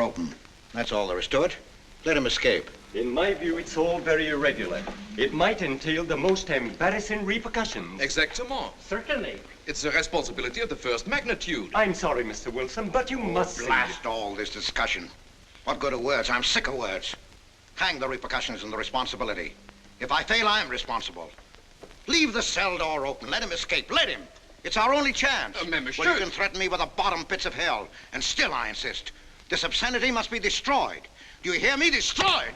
open. That's all there is to it. Let him escape. In my view, it's all very irregular. It might entail the most embarrassing repercussions. Exactement. Certainly. It's a responsibility of the first magnitude. I'm sorry, Mr. Wilson, but you must see Blast all this discussion. What good are words? I'm sick of words. Hang the repercussions and the responsibility. If I fail, I'm responsible. Leave the cell door open. Let him escape. Let him. It's our only chance. Monsieur. Well, you can threaten me with the bottom pits of hell, and still I insist. This obscenity must be destroyed. Do you hear me? Destroyed!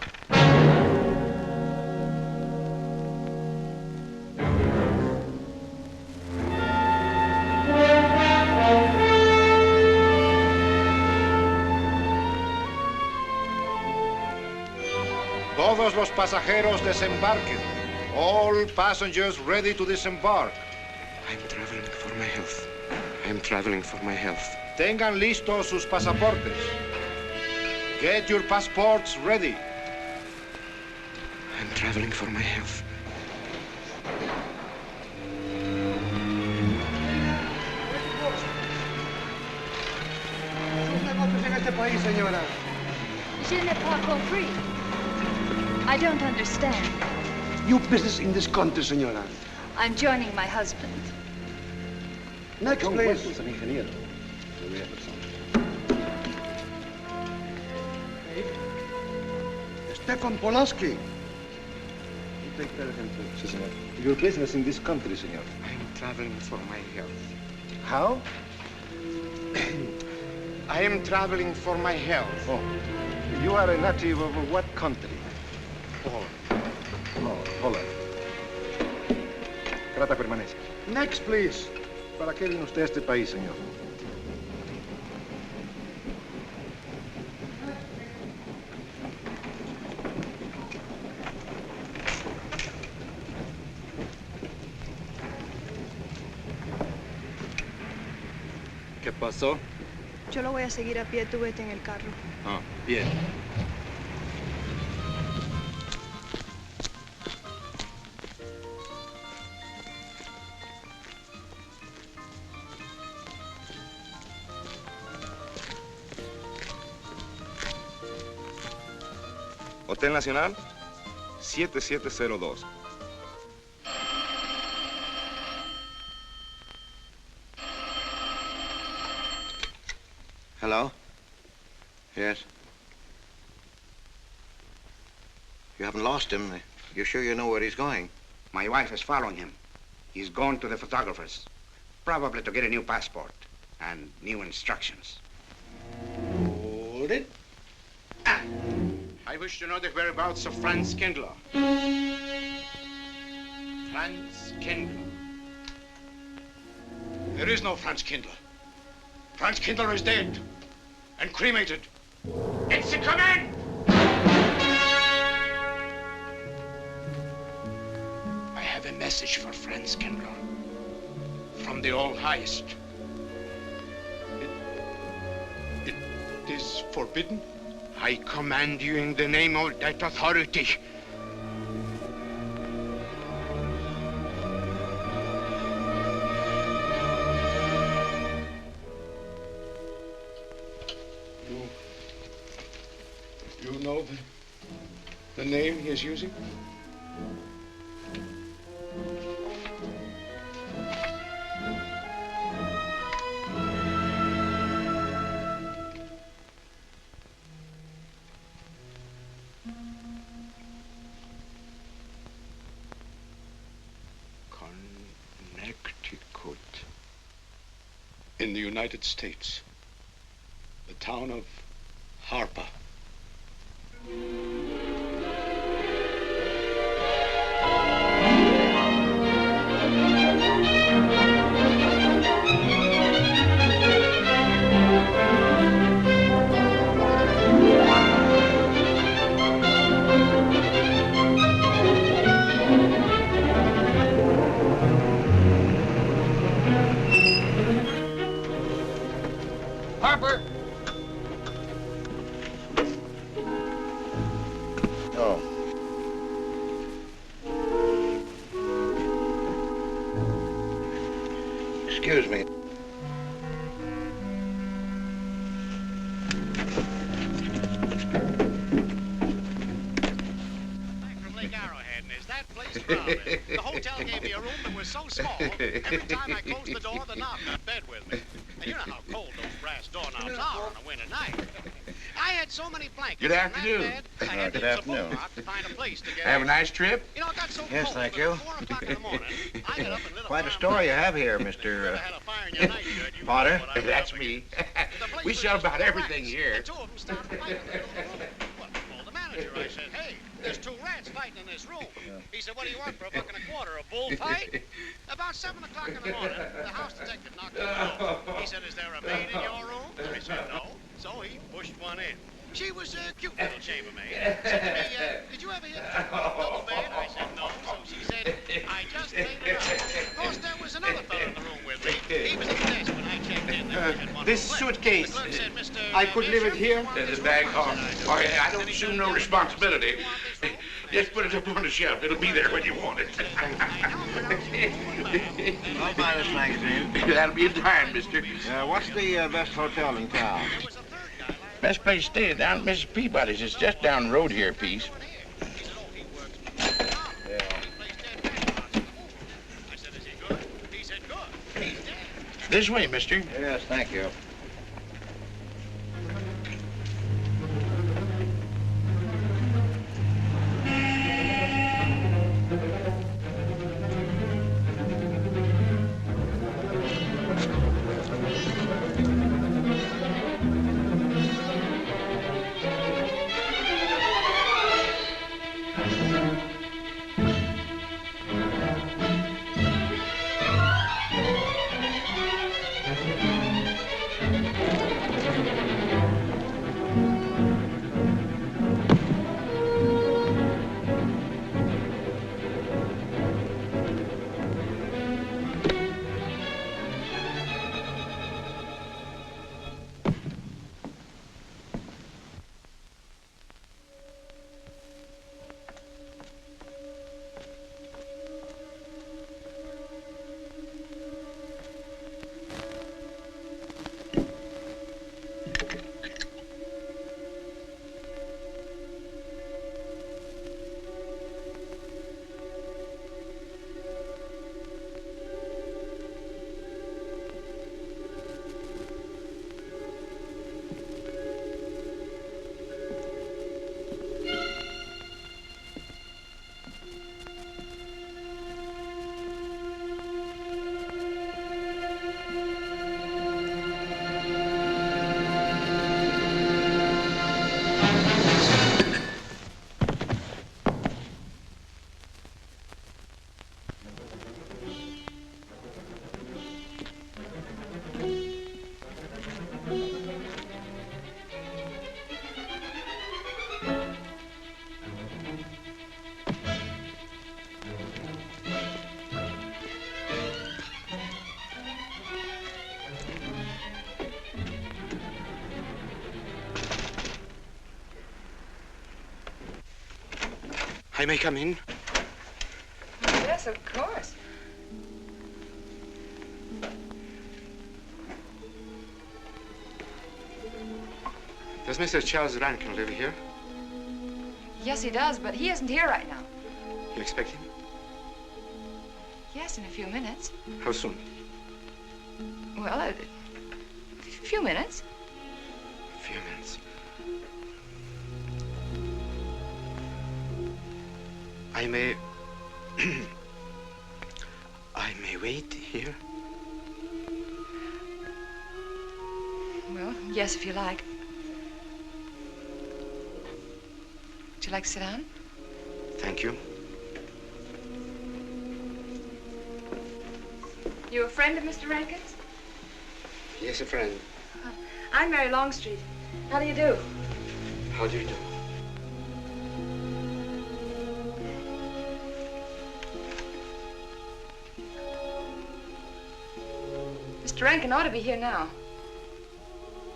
Todos los pasajeros desembarquen. All passengers ready to disembark. I'm traveling for my health. I'm traveling for my health. Tengan listos sus pasaportes. Get your passports ready. I'm traveling for my health. Je n'ai pas compris. I don't understand. Your business in this country, senora. I'm joining my husband. Next, please. Stefan Polaski. Your business in this country, senor. I'm traveling for my health. How? I am traveling for my health. Oh. You are a native of what country? Poland. Oh, Holland. Trata permanece. Next, please. ¿Para qué vino usted a este país, señor? ¿Qué pasó? Yo lo voy a seguir a pie, tú vete en el carro. Ah, bien. Hotel Nacional, 7702. Hello? Yes? You haven't lost him. You're sure you know where he's going? My wife is following him. He's gone to the photographer's, probably to get a new passport and new instructions. Hold it. I wish to know the whereabouts of Franz Kindler. Franz Kindler. There is no Franz Kindler. Franz Kindler is dead and cremated. It's a command! I have a message for Franz Kindler from the All-Highest. It is forbidden? I command you in the name of that authority. You know the name he is using? Connecticut. In the United States. The town of Harper. Harper! Oh. Excuse me. Lake Arrowhead, and is that place crowded? The hotel gave me a room that was so small, every time I closed the door, the knob got bed with me. And you know how cold those brass doorknobs are on a winter night. I had so many blankets. Good afternoon. In that bed, I had Good to use a afternoon. boat to find a place to get Have a in. nice trip? You know, it got so Yes, cold thank that you. at 4 o'clock in the morning, I got up and lit a Quite a fire story you in my have here, room. If you Mr. ever had a fire in your night shirt, you Potter. know what I was That's up me. against. The place We was sell just about full of everything rats, here. And two of them started fighting in the middle of the room. Well, I told the manager, I said, hey, there's 2 rats fighting in this room. He said, what do you want for $1.25? A bullfight? About 7 o'clock in the morning, the house detective knocked on the door. He said, is there a maid in your room? I said, no. So he pushed one in. She was a cute little chambermaid. Said to me, did you ever hear the talk about double bed? I said, no. So she said, I just laid it out. Of course, there was another fellow in the room with me. He was at the desk when I checked in. There was one This room left. suitcase, The clerk said, Mr. I could leave it Bishop, here? you want The this bag room? off. I said, Oh, I do. yeah, I don't Then he assume said, no "You responsibility. want this room?" Just put it up on the shelf. It'll be there when you want it. I'll buy this magazine. That'll be in time, mister. What's the best hotel in town? Best place to stay is down at Mrs. Peabody's. It's just down the road here a piece. This way, mister. Yes, thank you. I may come in? Yes, of course. Does Mr. Charles Rankin live here? Yes, he does, but he isn't here right now. You expect him? Yes, in a few minutes. How soon? Well, a few minutes. A few minutes. I may... I may wait here? Well, yes, if you like. Would you like to sit down? Thank you. You a friend of Mr. Rankin's? Yes, a friend. I'm Mary Longstreet. How do you do? How do you do? Mr. Rankin ought to be here now.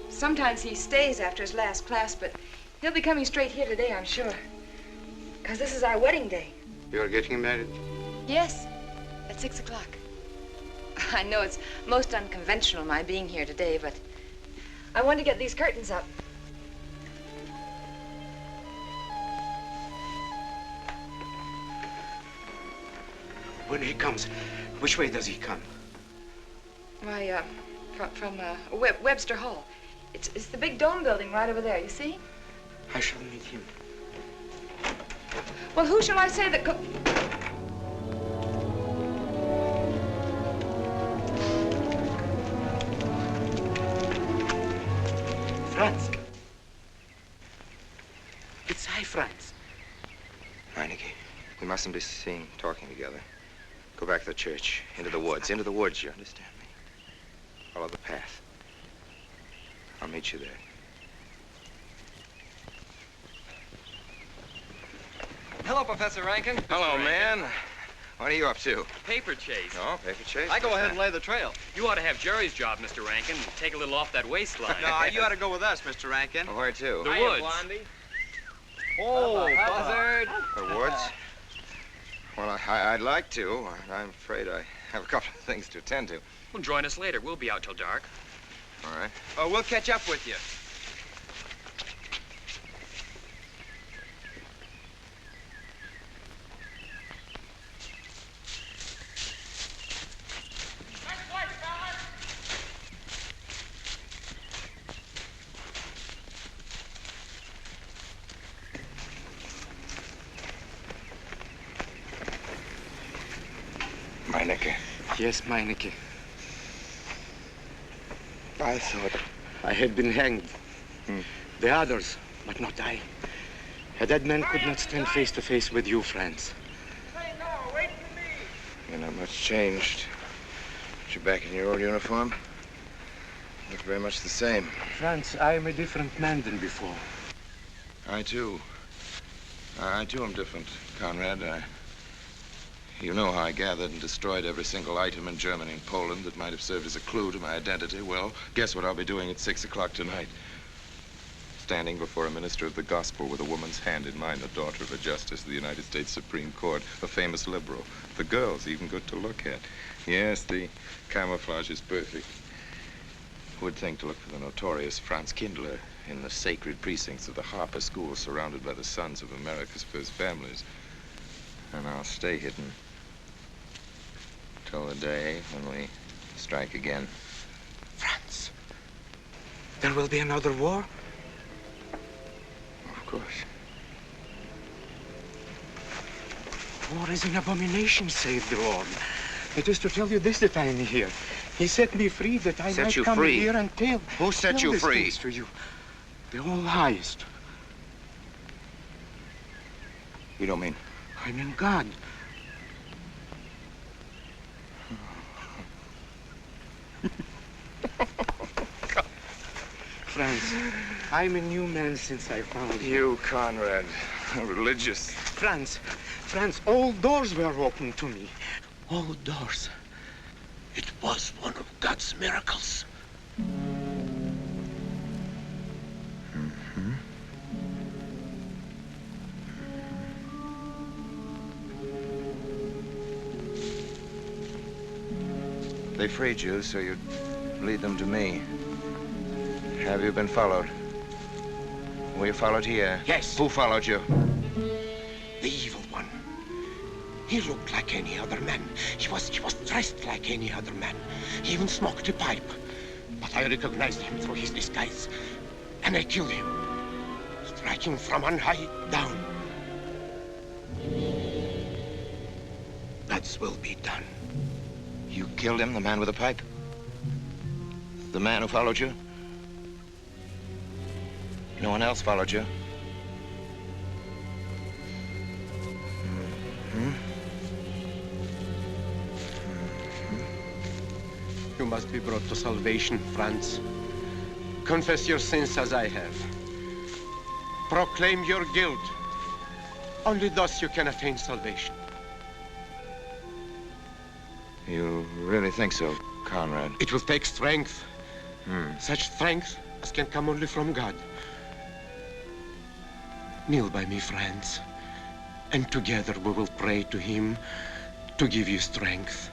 Sometimes he stays after his last class, but he'll be coming straight here today, I'm sure. Because this is our wedding day. You're getting married? Yes, at 6 o'clock. I know it's most unconventional, my being here today, but I want to get these curtains up. When he comes, which way does he come? Why, from Webster Hall. It's the big dome building right over there, you see? I shall meet him. Well, who shall I say that go... Franz. It's I, Franz. Meineke, we mustn't be seen talking together. Go back to the church, into the woods, you understand me? Follow the path. I'll meet you there. Hello, Professor Rankin. Hello, man. What are you up to? Paper chase. Oh, paper chase? I go ahead and lay the trail. You ought to have Jerry's job, Mr. Rankin, and take a little off that waistline. No, you ought to go with us, Mr. Rankin. Where to? The woods. Blondie. Oh, Buzzard. The woods? Well, I'd like to. I'm afraid I have a couple of things to attend to. Well, join us later. We'll be out till dark. All right. Oh, we'll catch up with you. Meineke. Yes, Meineke. I thought I had been hanged. The others, but not I. A dead man could not stand face to face with you, Franz. You're not much changed. But you're back in your old uniform. Look very much the same. Franz, I am a different man than before. I too am different, Conrad. You know how I gathered and destroyed every single item in Germany and Poland that might have served as a clue to my identity. Well, guess what I'll be doing at 6 o'clock tonight? Standing before a minister of the gospel with a woman's hand in mine, the daughter of a justice of the United States Supreme Court, a famous liberal. The girl's even good to look at. Yes, the camouflage is perfect. Who would think to look for the notorious Franz Kindler in the sacred precincts of the Harper School, surrounded by the sons of America's first families? And I'll stay hidden till the day when we strike again. Franz, there will be another war? Of course. War is an abomination, saith the Lord. It is to tell you this that I am here. He set me free that I Set might you come free? here and tell. Who set tell you these free? things to you. The All-Highest. You don't mean? I mean God. Franz, I'm a new man since I found you. You, Conrad, religious. Franz, all doors were open to me. All doors. It was one of God's miracles. They freed you so you'd lead them to me. Have you been followed? Were you followed here? Yes. Who followed you? The evil one. He looked like any other man. He was dressed like any other man. He even smoked a pipe. But I recognized him through his disguise. And I killed him. Striking from on high down. God's will be done. You killed him, the man with the pipe? The man who followed you? No one else followed you? You must be brought to salvation, Franz. Confess your sins as I have. Proclaim your guilt. Only thus you can attain salvation. You really think so, Conrad? It will take strength. Such strength as can come only from God. Kneel by me, Franz, and together we will pray to him to give you strength.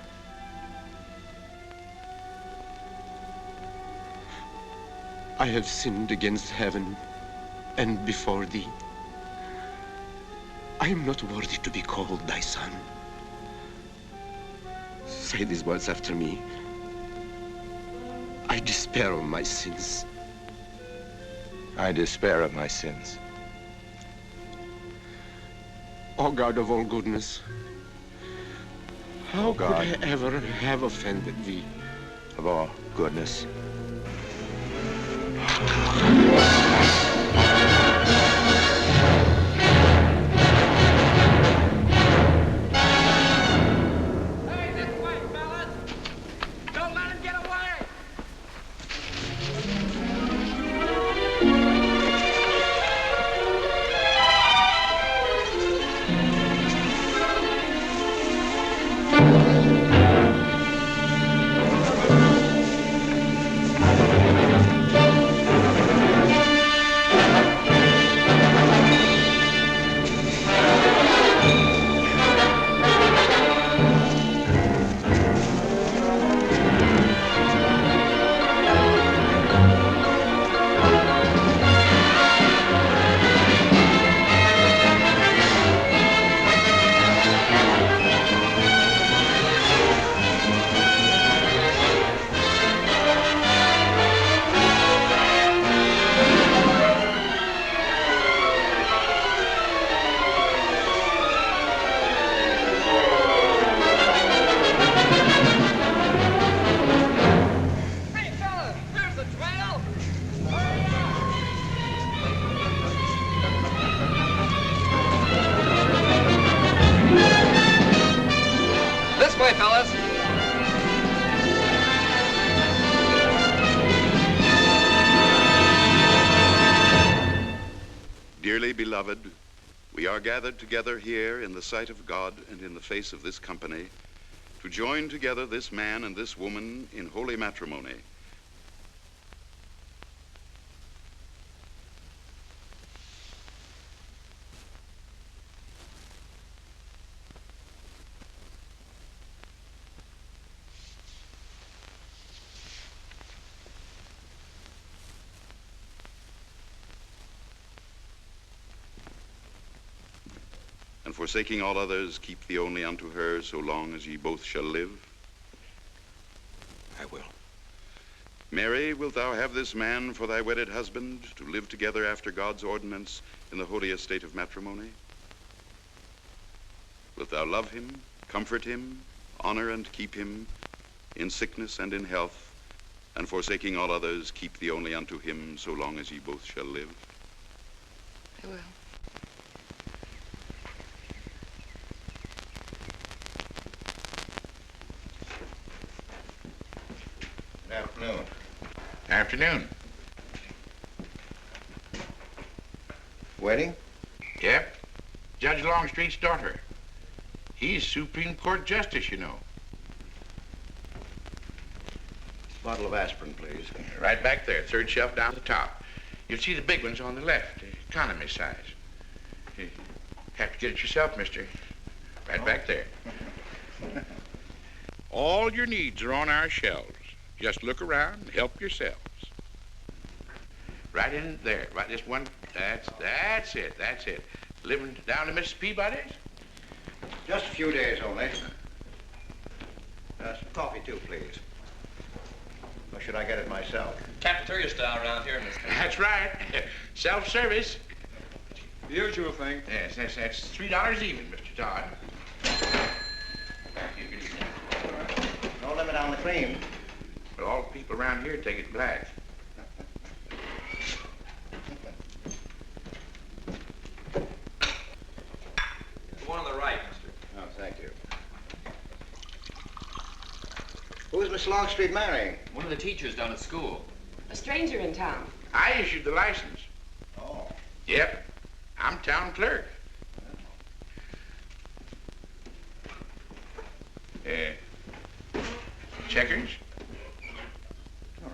I have sinned against heaven and before thee. I am not worthy to be called thy son. Say these words after me. I despair of my sins. I despair of my sins. O God of all goodness, how O God, could I ever have offended thee? of all goodness. Don't let him get away! This way, fellas. Dearly beloved, we are gathered together here in the sight of God and in the face of this company to join together this man and this woman in holy matrimony. And forsaking all others, keep thee only unto her so long as ye both shall live? I will. Mary, wilt thou have this man for thy wedded husband, to live together after God's ordinance in the holy estate of matrimony? Wilt thou love him, comfort him, honor and keep him in sickness and in health, and forsaking all others, keep thee only unto him so long as ye both shall live? I will. Good afternoon. Afternoon. Wedding? Yep. Judge Longstreet's daughter. He's Supreme Court Justice, you know. Bottle of aspirin, please. Right back there, third shelf down the top. You'll see the big ones on the left, the economy size. You have to get it yourself, mister. Right back there. All your needs are on our shelves. Just look around and help yourselves. Right in there, right this one, that's it. Living down to Mrs. Peabody's? Just a few days only. Some coffee, too, please. Or should I get it myself? Cafeteria style around here, mister. That's right. Self-service. The usual thing. Yes, that's $3 even, Mr. Todd. No limit on the cream. But all the people around here take it black. The one on the right, mister. Oh, thank you. Who's Miss Longstreet marrying? One of the teachers down at school. A stranger in town. I issued the license. Oh. Yep. I'm town clerk. Checkers? All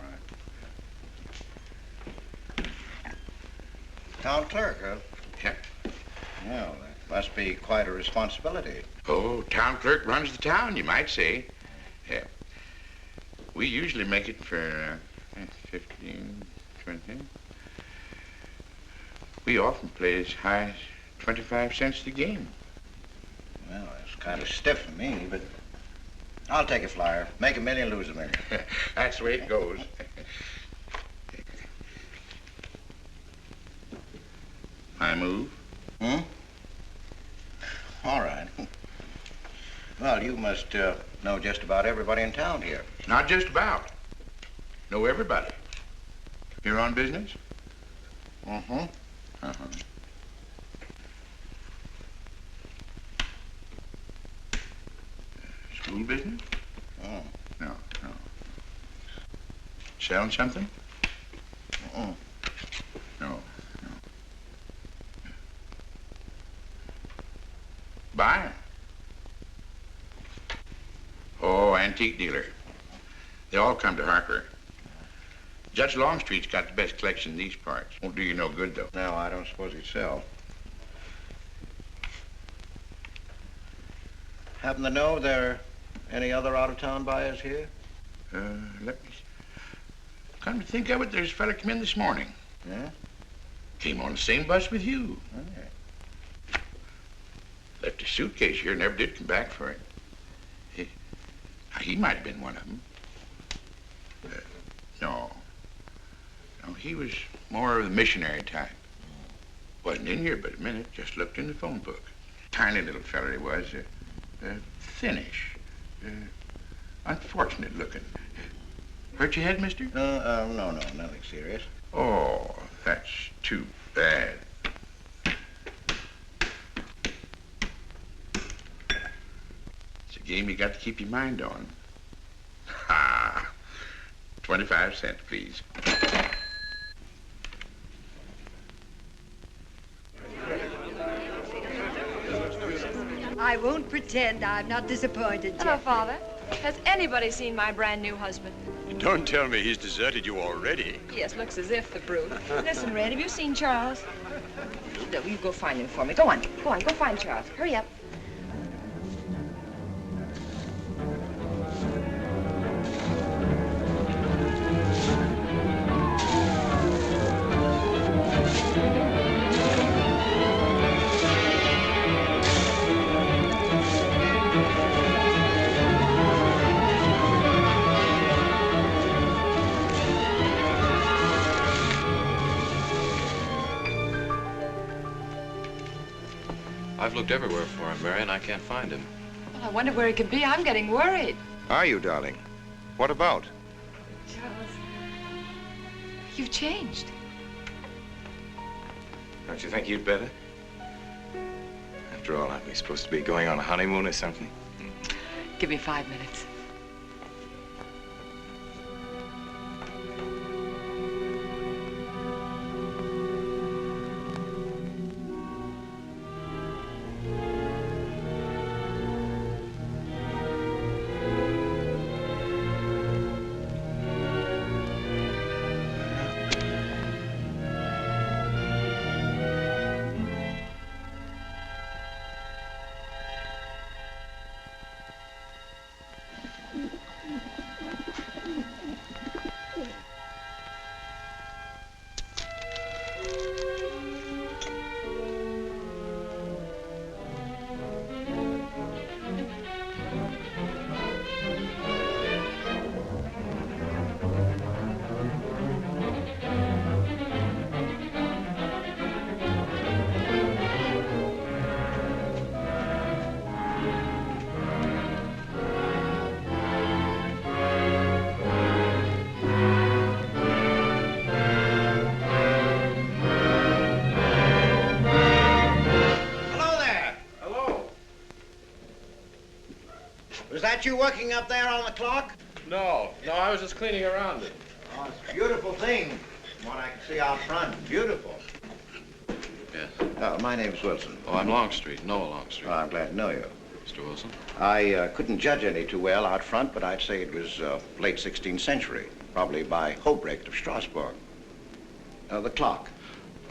right. Town clerk, huh? Yep. Well, that must be quite a responsibility. Oh, town clerk runs the town, you might say. Yeah. We usually make it for 15, 20. We often play as high as 25 cents the game. Well, that's kind of stiff for me, but I'll take a flyer. Make a million, lose a million. That's the way it goes. I move. Hmm? All right. Well, you must know just about everybody in town here. Not just about. Know everybody. You're on business? Mm-hmm. Uh-huh. School business? Oh. No, no. Selling something? Mm-mm. No, no. Buying? Oh, antique dealer. They all come to Harper. Judge Longstreet's got the best collection in these parts. Won't do you no good, though. No, I don't suppose he'd sell. Happen to know there are any other out-of-town buyers here? Let me... Come to think of it, there's a fella come in this morning. Yeah? Came on the same bus with you. Okay. Left his suitcase here, never did come back for it. He might have been one of them. No. No, he was more of the missionary type. Wasn't in here but a minute, just looked in the phone book. Tiny little fella he was, thinnish, unfortunate looking. Hurt your head, mister? No, nothing serious. Oh, that's too bad. It's a game you got to keep your mind on. Ha! 25 cents, please. I won't pretend I'm not disappointed, Hello, Jeff. Father. Has anybody seen my brand new husband? Don't tell me he's deserted you already. Yes, looks as if, the brute. Listen, Red, have you seen Charles? You go find him for me. Go on, go find Charles. Hurry up. I've looked everywhere for him, Mary, and I can't find him. Well, I wonder where he could be. I'm getting worried. Are you, darling? What about? Charles, you've changed. Don't you think you'd better? After all, aren't we supposed to be going on a honeymoon or something? Give me 5 minutes. Was that you working up there on the clock? No, I was just cleaning around it. Oh, it's a beautiful thing. From what I can see out front. Beautiful. Yes. My name's Wilson. Oh, I'm Longstreet, Noah Longstreet. Oh, I'm glad to know you. Mr. Wilson? I couldn't judge any too well out front, but I'd say it was late 16th century, probably by Hobrecht of Strasbourg. The clock.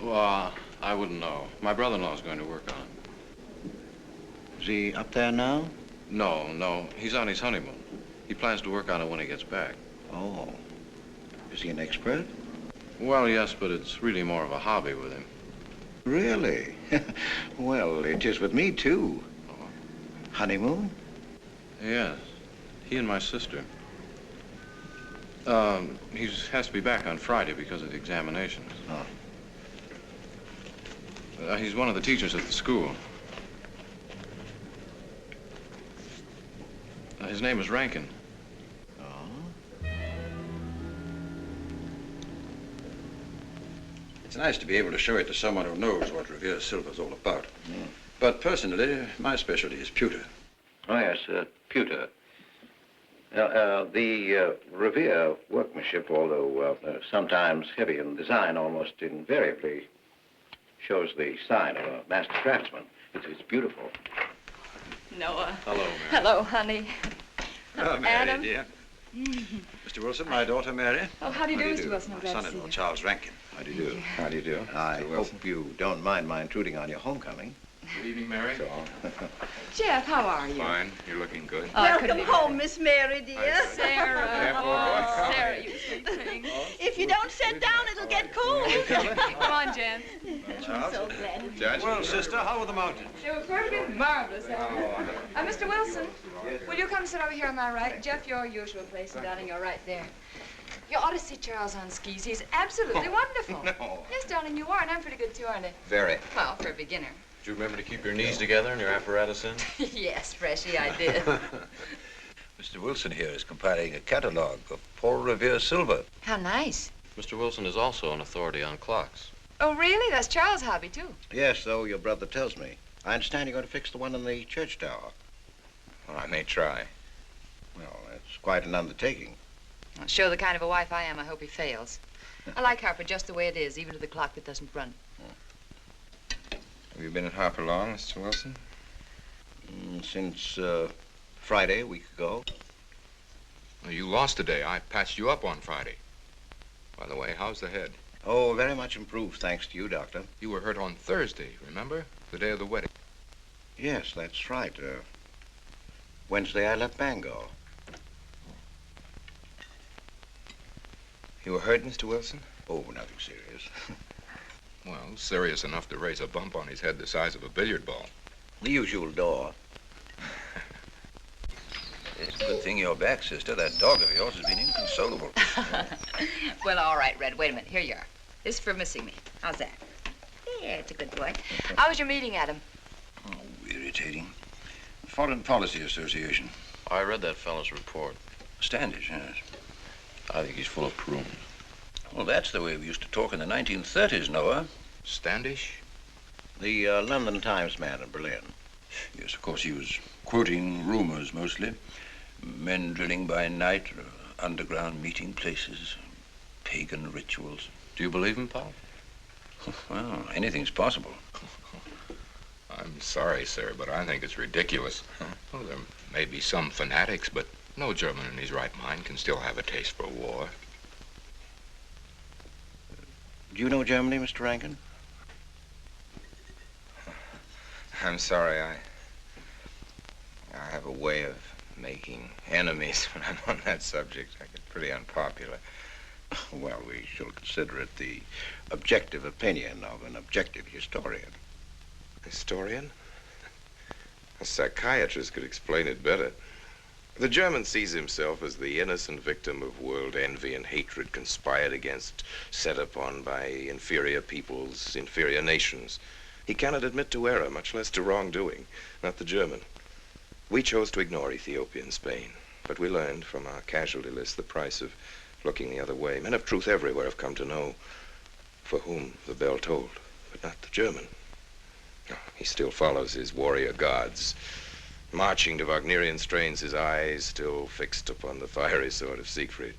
Well, I wouldn't know. My brother-in-law's going to work on it. Is he up there now? No. He's on his honeymoon. He plans to work on it when he gets back. Oh. Is he an expert? Well, yes, but it's really more of a hobby with him. Really? Well, it is with me, too. Oh. Honeymoon? Yes. He and my sister. He has to be back on Friday because of the examinations. Oh. He's one of the teachers at the school. His name is Rankin. It's nice to be able to show it to someone who knows what Revere Silver's all about. But personally, my specialty is pewter. Oh, yes, pewter. The Revere workmanship, although sometimes heavy in design, almost invariably shows the sign of a master craftsman. It's beautiful. Noah. Hello, Mary. Hello, honey. Oh, Mary, Adam. dear. Mr. Wilson, my daughter, Mary. Oh, how do you do, Mr. Wilson? I'm My glad to see son-in-law, you. Charles Rankin. How do you do? How do you do? I hope you don't mind my intruding on your homecoming. Good evening, Mary. Jeff, how are you? Fine. You're looking good. Welcome home, Miss Mary, dear. Sarah. Oh, Sarah, you sweet thing. If you don't sit down, it'll get cold. Come on, Jen. I'm so glad. Judge? Well, sister, how were the mountains? They were perfectly marvelous. Mr. Wilson, will you come sit over here on my right? Jeff, your usual place, and darling, you're right there. You ought to see Charles on skis. He's absolutely wonderful. No. Yes, darling, you are, and I'm pretty good too, aren't I? Very. Well, for a beginner. Do you remember to keep your knees together and your apparatus in? Yes, Freshy, I did. Mr. Wilson here is compiling a catalogue of Paul Revere Silver. How nice. Mr. Wilson is also an authority on clocks. Oh, really? That's Charles' hobby, too. Yes, so your brother tells me. I understand you're going to fix the one in the church tower. Well, I may try. Well, that's quite an undertaking. Well, show the kind of a wife I am, I hope he fails. I like Harper just the way it is, even to the clock that doesn't run. Have you been at Harper long, Mr. Wilson? Since Friday, a week ago. Well, you lost today. I patched you up on Friday. By the way, how's the head? Oh, very much improved, thanks to you, Doctor. You were hurt on Thursday, remember? The day of the wedding. Yes, that's right. Wednesday, I left Bangor. You were hurt, Mr. Wilson? Oh, nothing serious. Well, serious enough to raise a bump on his head the size of a billiard ball. The usual door. It's a good thing you're back, sister. That dog of yours has been inconsolable. Well, all right, Red. Wait a minute. Here you are. This is for missing me. How's that? Yeah, it's a good boy. How was your meeting, Adam? Oh, irritating. Foreign Policy Association. I read that fellow's report. Standish, yes. I think he's full of prunes. Well, that's the way we used to talk in the 1930s, Noah. Standish? The London Times man in Berlin. Yes, of course, he was quoting rumors mostly. Men drilling by night, underground meeting places, pagan rituals. Do you believe him, Paul? Well, anything's possible. I'm sorry, sir, but I think it's ridiculous. Well, there may be some fanatics, but no German in his right mind can still have a taste for war. Do you know Germany, Mr. Rankin? I'm sorry, I have a way of making enemies when I'm on that subject. I get pretty unpopular. Well, we shall consider it the objective opinion of an objective historian. Historian? A psychiatrist could explain it better. The German sees himself as the innocent victim of world envy and hatred conspired against, set upon by inferior peoples, inferior nations. He cannot admit to error, much less to wrongdoing. Not the German. We chose to ignore Ethiopia and Spain, but we learned from our casualty list the price of looking the other way. Men of truth everywhere have come to know for whom the bell tolled, but not the German. He still follows his warrior gods, marching to Wagnerian strains, his eyes still fixed upon the fiery sword of Siegfried.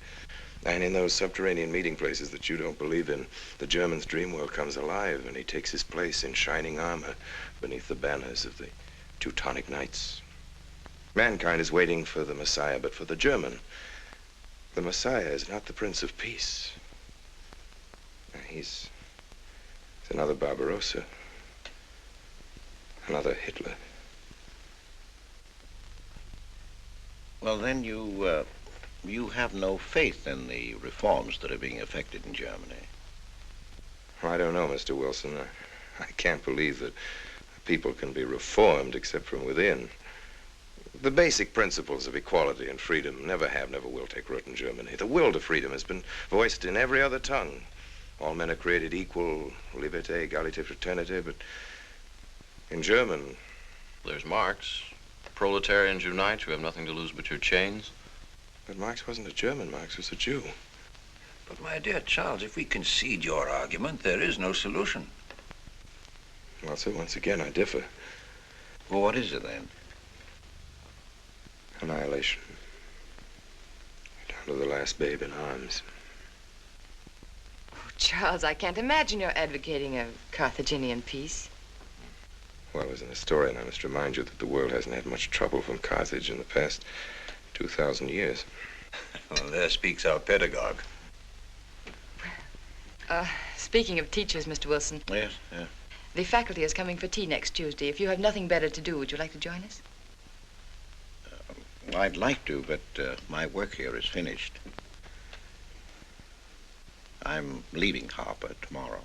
And in those subterranean meeting places that you don't believe in, the German's dream world comes alive, and he takes his place in shining armor beneath the banners of the Teutonic Knights. Mankind is waiting for the Messiah, but for the German, the Messiah is not the Prince of Peace. He's another Barbarossa, another Hitler. Well, then you have no faith in the reforms that are being effected in Germany. Well, I don't know, Mr. Wilson. I can't believe that people can be reformed except from within. The basic principles of equality and freedom never have, never will take root in Germany. The will to freedom has been voiced in every other tongue. All men are created equal, liberté, égalité, fraternité, but in German... There's Marx. Proletarians unite, you have nothing to lose but your chains. But Marx wasn't a German, Marx was a Jew. But my dear Charles, if we concede your argument, there is no solution. Well, sir, once again, I differ. Well, what is it then? Annihilation. Down to the last babe in arms. Oh, Charles, I can't imagine you're advocating a Carthaginian peace. Well, as an historian, I must remind you that the world hasn't had much trouble from Carthage in the past 2,000 years. Well, there speaks our pedagogue. Speaking of teachers, Mr. Wilson. Yes, yeah. The faculty is coming for tea next Tuesday. If you have nothing better to do, would you like to join us? Well, I'd like to, but my work here is finished. I'm leaving Harper tomorrow.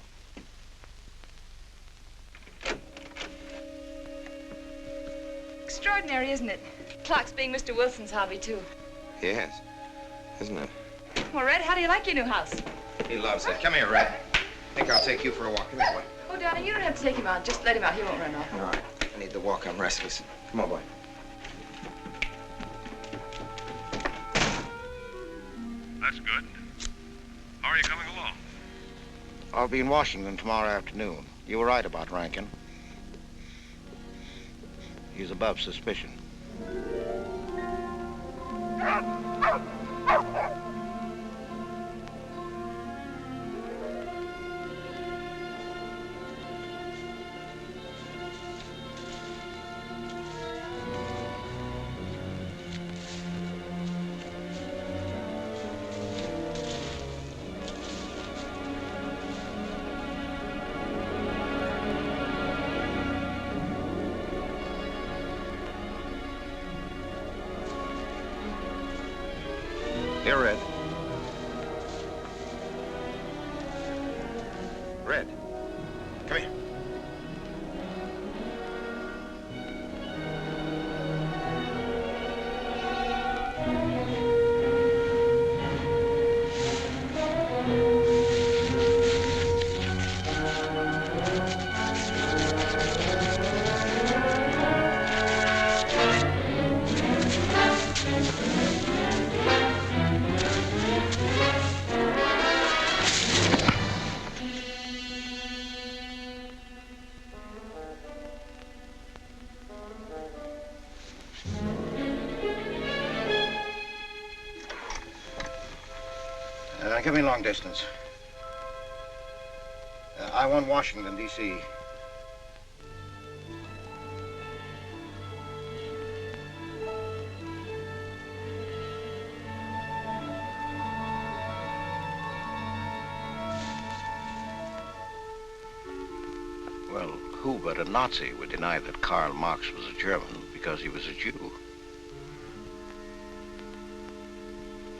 Extraordinary, isn't it? Clocks being Mr. Wilson's hobby, too. Yes, isn't it? Well, Red, how do you like your new house? He loves it. Come here, Red. I think I'll take you for a walk. Come here, boy. Oh, darling, you don't have to take him out. Just let him out. He won't run off. All right. I need the walk. I'm restless. Come on, boy. That's good. How are you coming along? I'll be in Washington tomorrow afternoon. You were right about Rankin. He's above suspicion. Here, Red. Red, come here. Give me long distance. I want Washington, D.C. Well, who but a Nazi would deny that Karl Marx was a German because he was a Jew?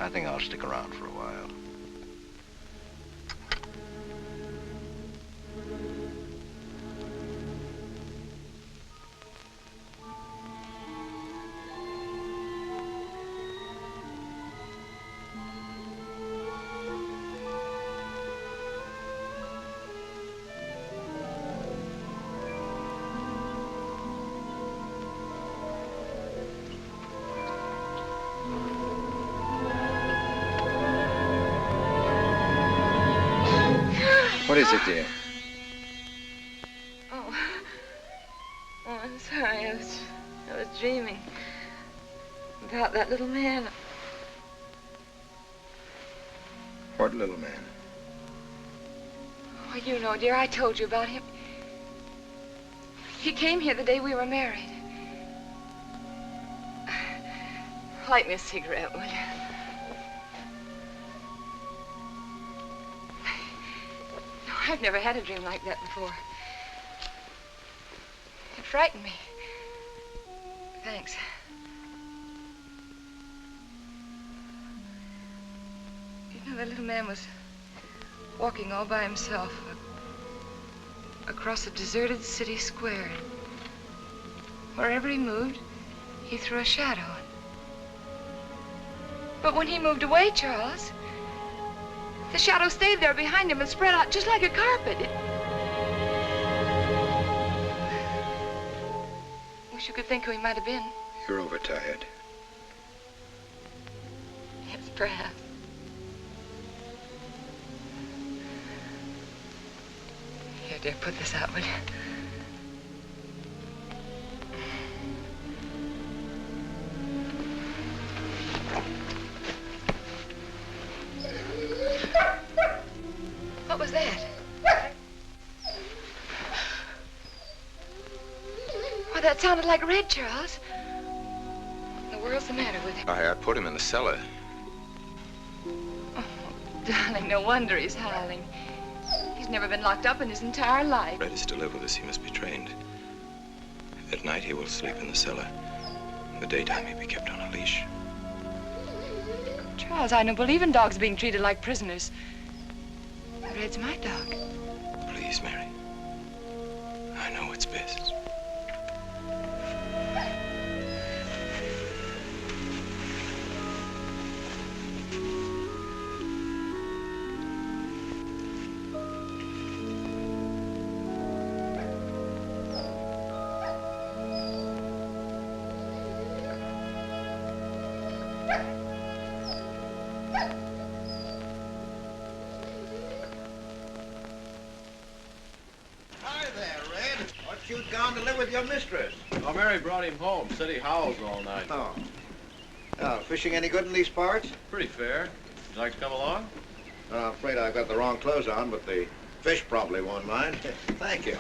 I think I'll stick around for a while. What is it, dear? Oh, I'm sorry. I was dreaming about that little man. What little man? Oh, you know, dear, I told you about him. He came here the day we were married. Light me a cigarette, will you? No, I've never had a dream like that before. It frightened me. Thanks. You know, the little man was walking all by himself across a deserted city square. Wherever he moved, He threw a shadow. But when he moved away, Charles, the shadow stayed there behind him and spread out just like a carpet. Wish you could think who he might have been. You're overtired. Yes, perhaps. Here, dear, put this out, will you? What was that? Why, that sounded like Red, Charles. What in the world's the matter with him? I put him in the cellar. Oh, darling, no wonder he's howling. He's never been locked up in his entire life. Red is to live with us. He must be trained. At night, he will sleep in the cellar. In the daytime, he'll be kept on a leash. Charles, I don't believe in dogs being treated like prisoners. Red's my dog. Please, Mary. I know it's best. You'd gone to live with your mistress. Oh, Mary brought him home. Said he howls all night. Oh. Oh, fishing any good in these parts? Pretty fair. Would you like to come along? I'm afraid I've got the wrong clothes on, but the fish probably won't mind. Thank you.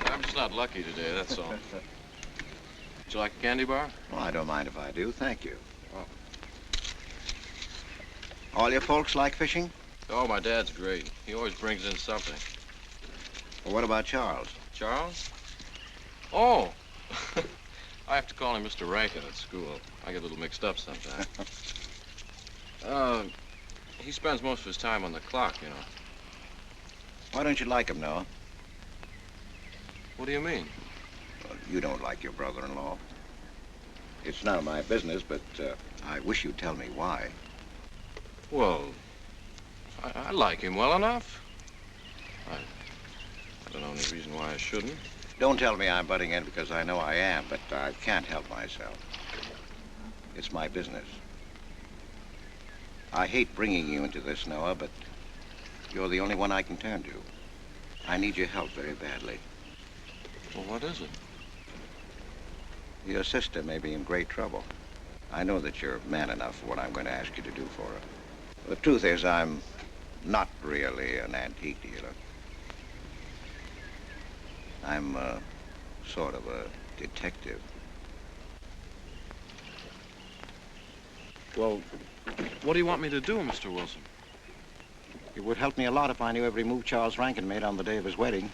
I'm just not lucky today, that's all. Would you like a candy bar? Well, I don't mind if I do. Thank you. Oh. All your folks like fishing? Oh, my dad's great. He always brings in something. Well, what about Charles? Charles? Oh! I have to call him Mr. Rankin at school. I get a little mixed up sometimes. He spends most of his time on the clock, you know. Why don't you like him, Noah? What do you mean? Well, you don't like your brother-in-law. It's none of my business, but I wish you'd tell me why. Well, I like him well enough. I don't know any reason why I shouldn't. Don't tell me I'm butting in because I know I am, but I can't help myself. It's my business. I hate bringing you into this, Noah, but you're the only one I can turn to. I need your help very badly. Well, what is it? Your sister may be in great trouble. I know that you're man enough for what I'm going to ask you to do for her. The truth is, I'm not really an antique dealer. I'm sort of a detective. Well, what do you want me to do, Mr. Wilson? It would help me a lot if I knew every move Charles Rankin made on the day of his wedding,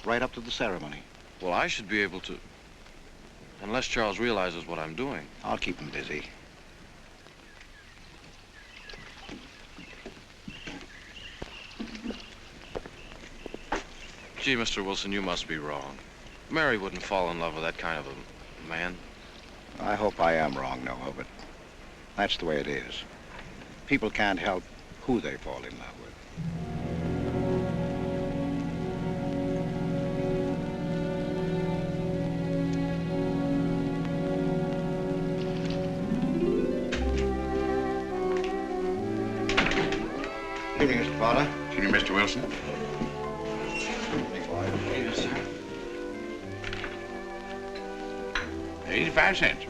right up to the ceremony. Well, I should be able to, unless Charles realizes what I'm doing. I'll keep him busy. Gee, Mr. Wilson, you must be wrong. Mary wouldn't fall in love with that kind of a man. I hope I am wrong, Noah, but that's the way it is. People can't help who they fall in love with. Good evening, Mr. Fowler. Good evening, Mr. Wilson. 85 cents.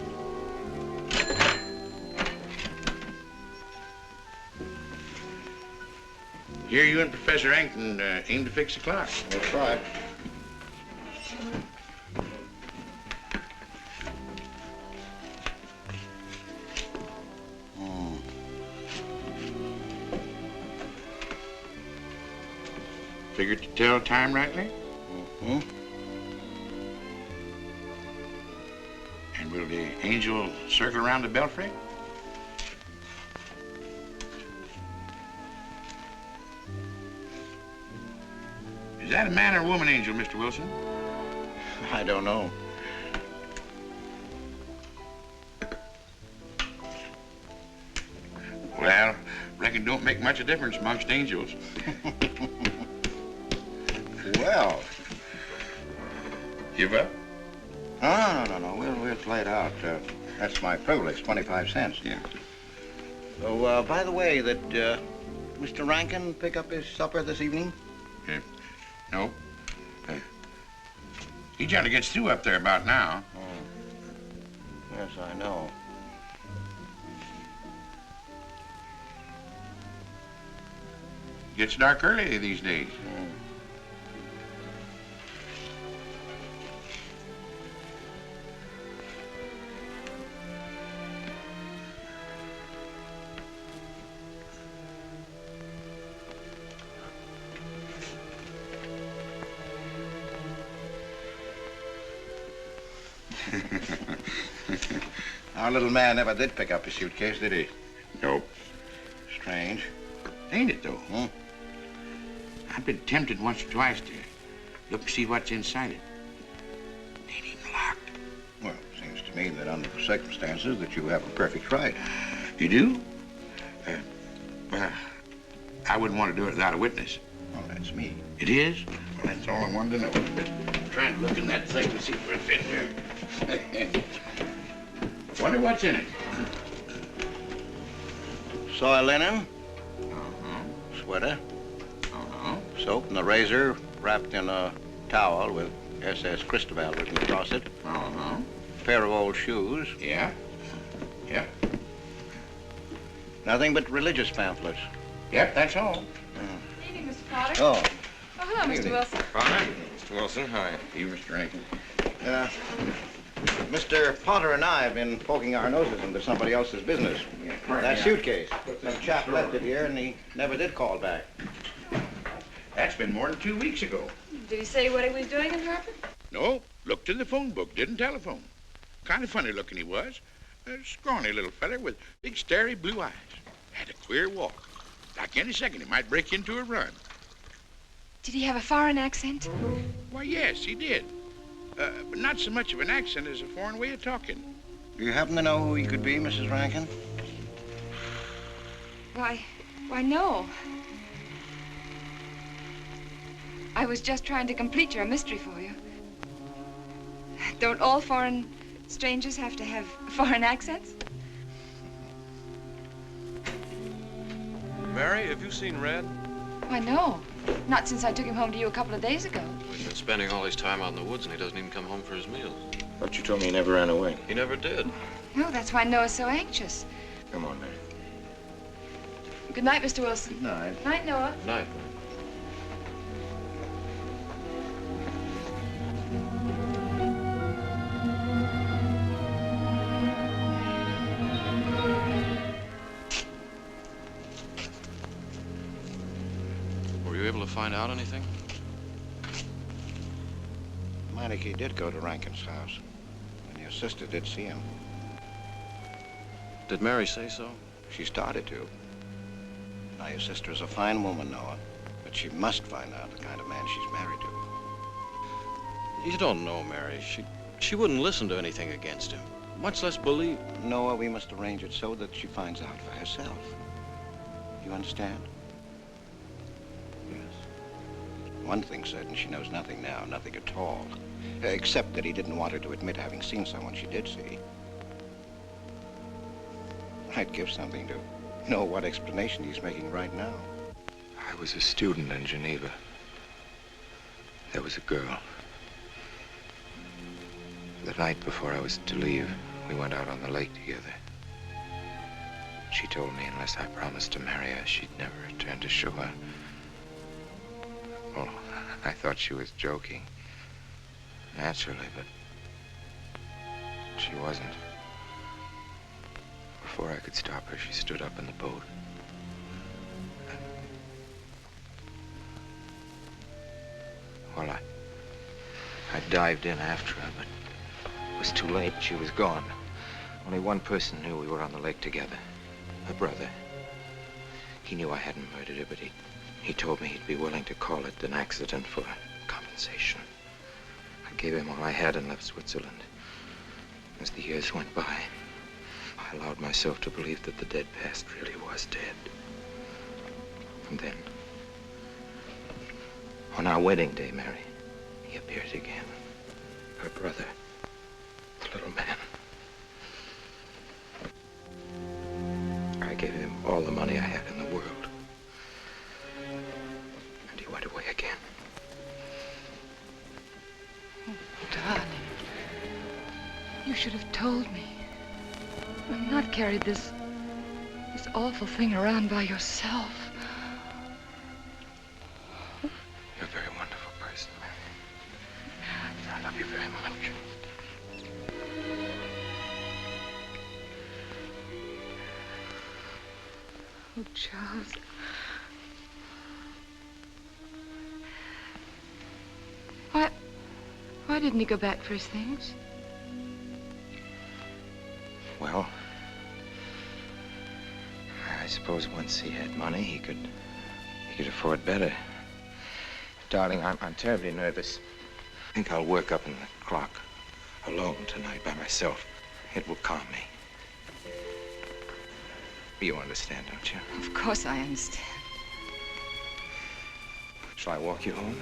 Here you and Professor Ankton aim to fix the clock. We'll try. Figured to tell time rightly? Mm-hmm. And will the angel circle around the belfry? that a man or a woman, Angel, Mr. Wilson? I don't know. Well, reckon don't make much of a difference amongst angels. Well. Give up? No. We'll play it out. That's my privilege, 25 cents. Yeah. So, by the way, did Mr. Rankin pick up his supper this evening? No. He generally gets through up there about now. Oh. Yes, I know. Gets dark early these days. Our little man never did pick up his suitcase, did he? Nope. Strange. Ain't it, though? I've been tempted once or twice to look and see what's inside it. Ain't even locked. Well, it seems to me that under the circumstances that you have a perfect right. You do? Well, I wouldn't want to do it without a witness. Oh, that's me. It is? Well, that's all I wanted to know. I'm trying to look in that thing and see what's in there. Wonder what's in it. Soy linen. Sweater. Soap and a razor wrapped in a towel with SS Cristobal written across it. Pair of old shoes. Yeah. Nothing but religious pamphlets. Yep, that's all. Good evening, Mr. Potter. Oh. Oh, hello, Mr. Wilson. Hi, Mr. Wilson. Hi. You, Mr. Rankin. Mr. Potter and I have been poking our noses into somebody else's business. That suitcase. Some chap left it here and he never did call back. That's been more than 2 weeks ago. Did he say what he was doing in Hartford? No, looked in the phone book, didn't telephone. Kind of funny looking he was. A scrawny little feller with big starey blue eyes. Had a queer walk. Like any second he might break into a run. Did he have a foreign accent? Why, yes, he did. But not so much of an accent as a foreign way of talking. Do you happen to know who he could be, Mrs. Rankin? Why, no. I was just trying to complete your mystery for you. Don't all foreign strangers have to have foreign accents? Mary, have you seen Red? Why, no. Not since I took him home to you a couple of days ago. He's been spending all his time out in the woods, and he doesn't even come home for his meals. But you told me he never ran away. He never did. No, that's why Noah's so anxious. Come on, Mary. Good night, Mr. Wilson. Good night. Night, Noah. Night. Were you able to find out anything? Meineke did go to Rankin's house, and your sister did see him. Did Mary say so? She started to. Now, your sister is a fine woman, Noah, but she must find out the kind of man she's married to. You don't know, Mary. She wouldn't listen to anything against him, much less believe. Noah, we must arrange it so that she finds out for herself. You understand? Yes. One thing's certain, she knows nothing now, nothing at all. Except that he didn't want her to admit having seen someone she did see. I'd give something to know what explanation he's making right now. I was a student in Geneva. There was a girl. The night before I was to leave, we went out on the lake together. She told me unless I promised to marry her, she'd never return to shore. Well, I thought she was joking. Naturally, but she wasn't. Before I could stop her, she stood up in the boat. Well, I dived in after her, but it was too late. She was gone. Only one person knew we were on the lake together. Her brother. He knew I hadn't murdered her, but he He told me he'd be willing to call it an accident for compensation. I gave him all I had and left Switzerland. As the years went by, I allowed myself to believe that the dead past really was dead. And then, on our wedding day, Mary, he appeared again. Her brother, the little man. I gave him all the money I had in the world. And he went away again. Oh, darling. You should have told me. And not carried this awful thing around by yourself. You're a very wonderful person, Mary. I love you very much. Oh, Charles. Why didn't he go back for his things? Well, I suppose once he had money, he could afford better. Darling, I'm terribly nervous. I think I'll work up in the clock alone tonight by myself. It will calm me. You understand, don't you? Of course I understand. Shall I walk you home?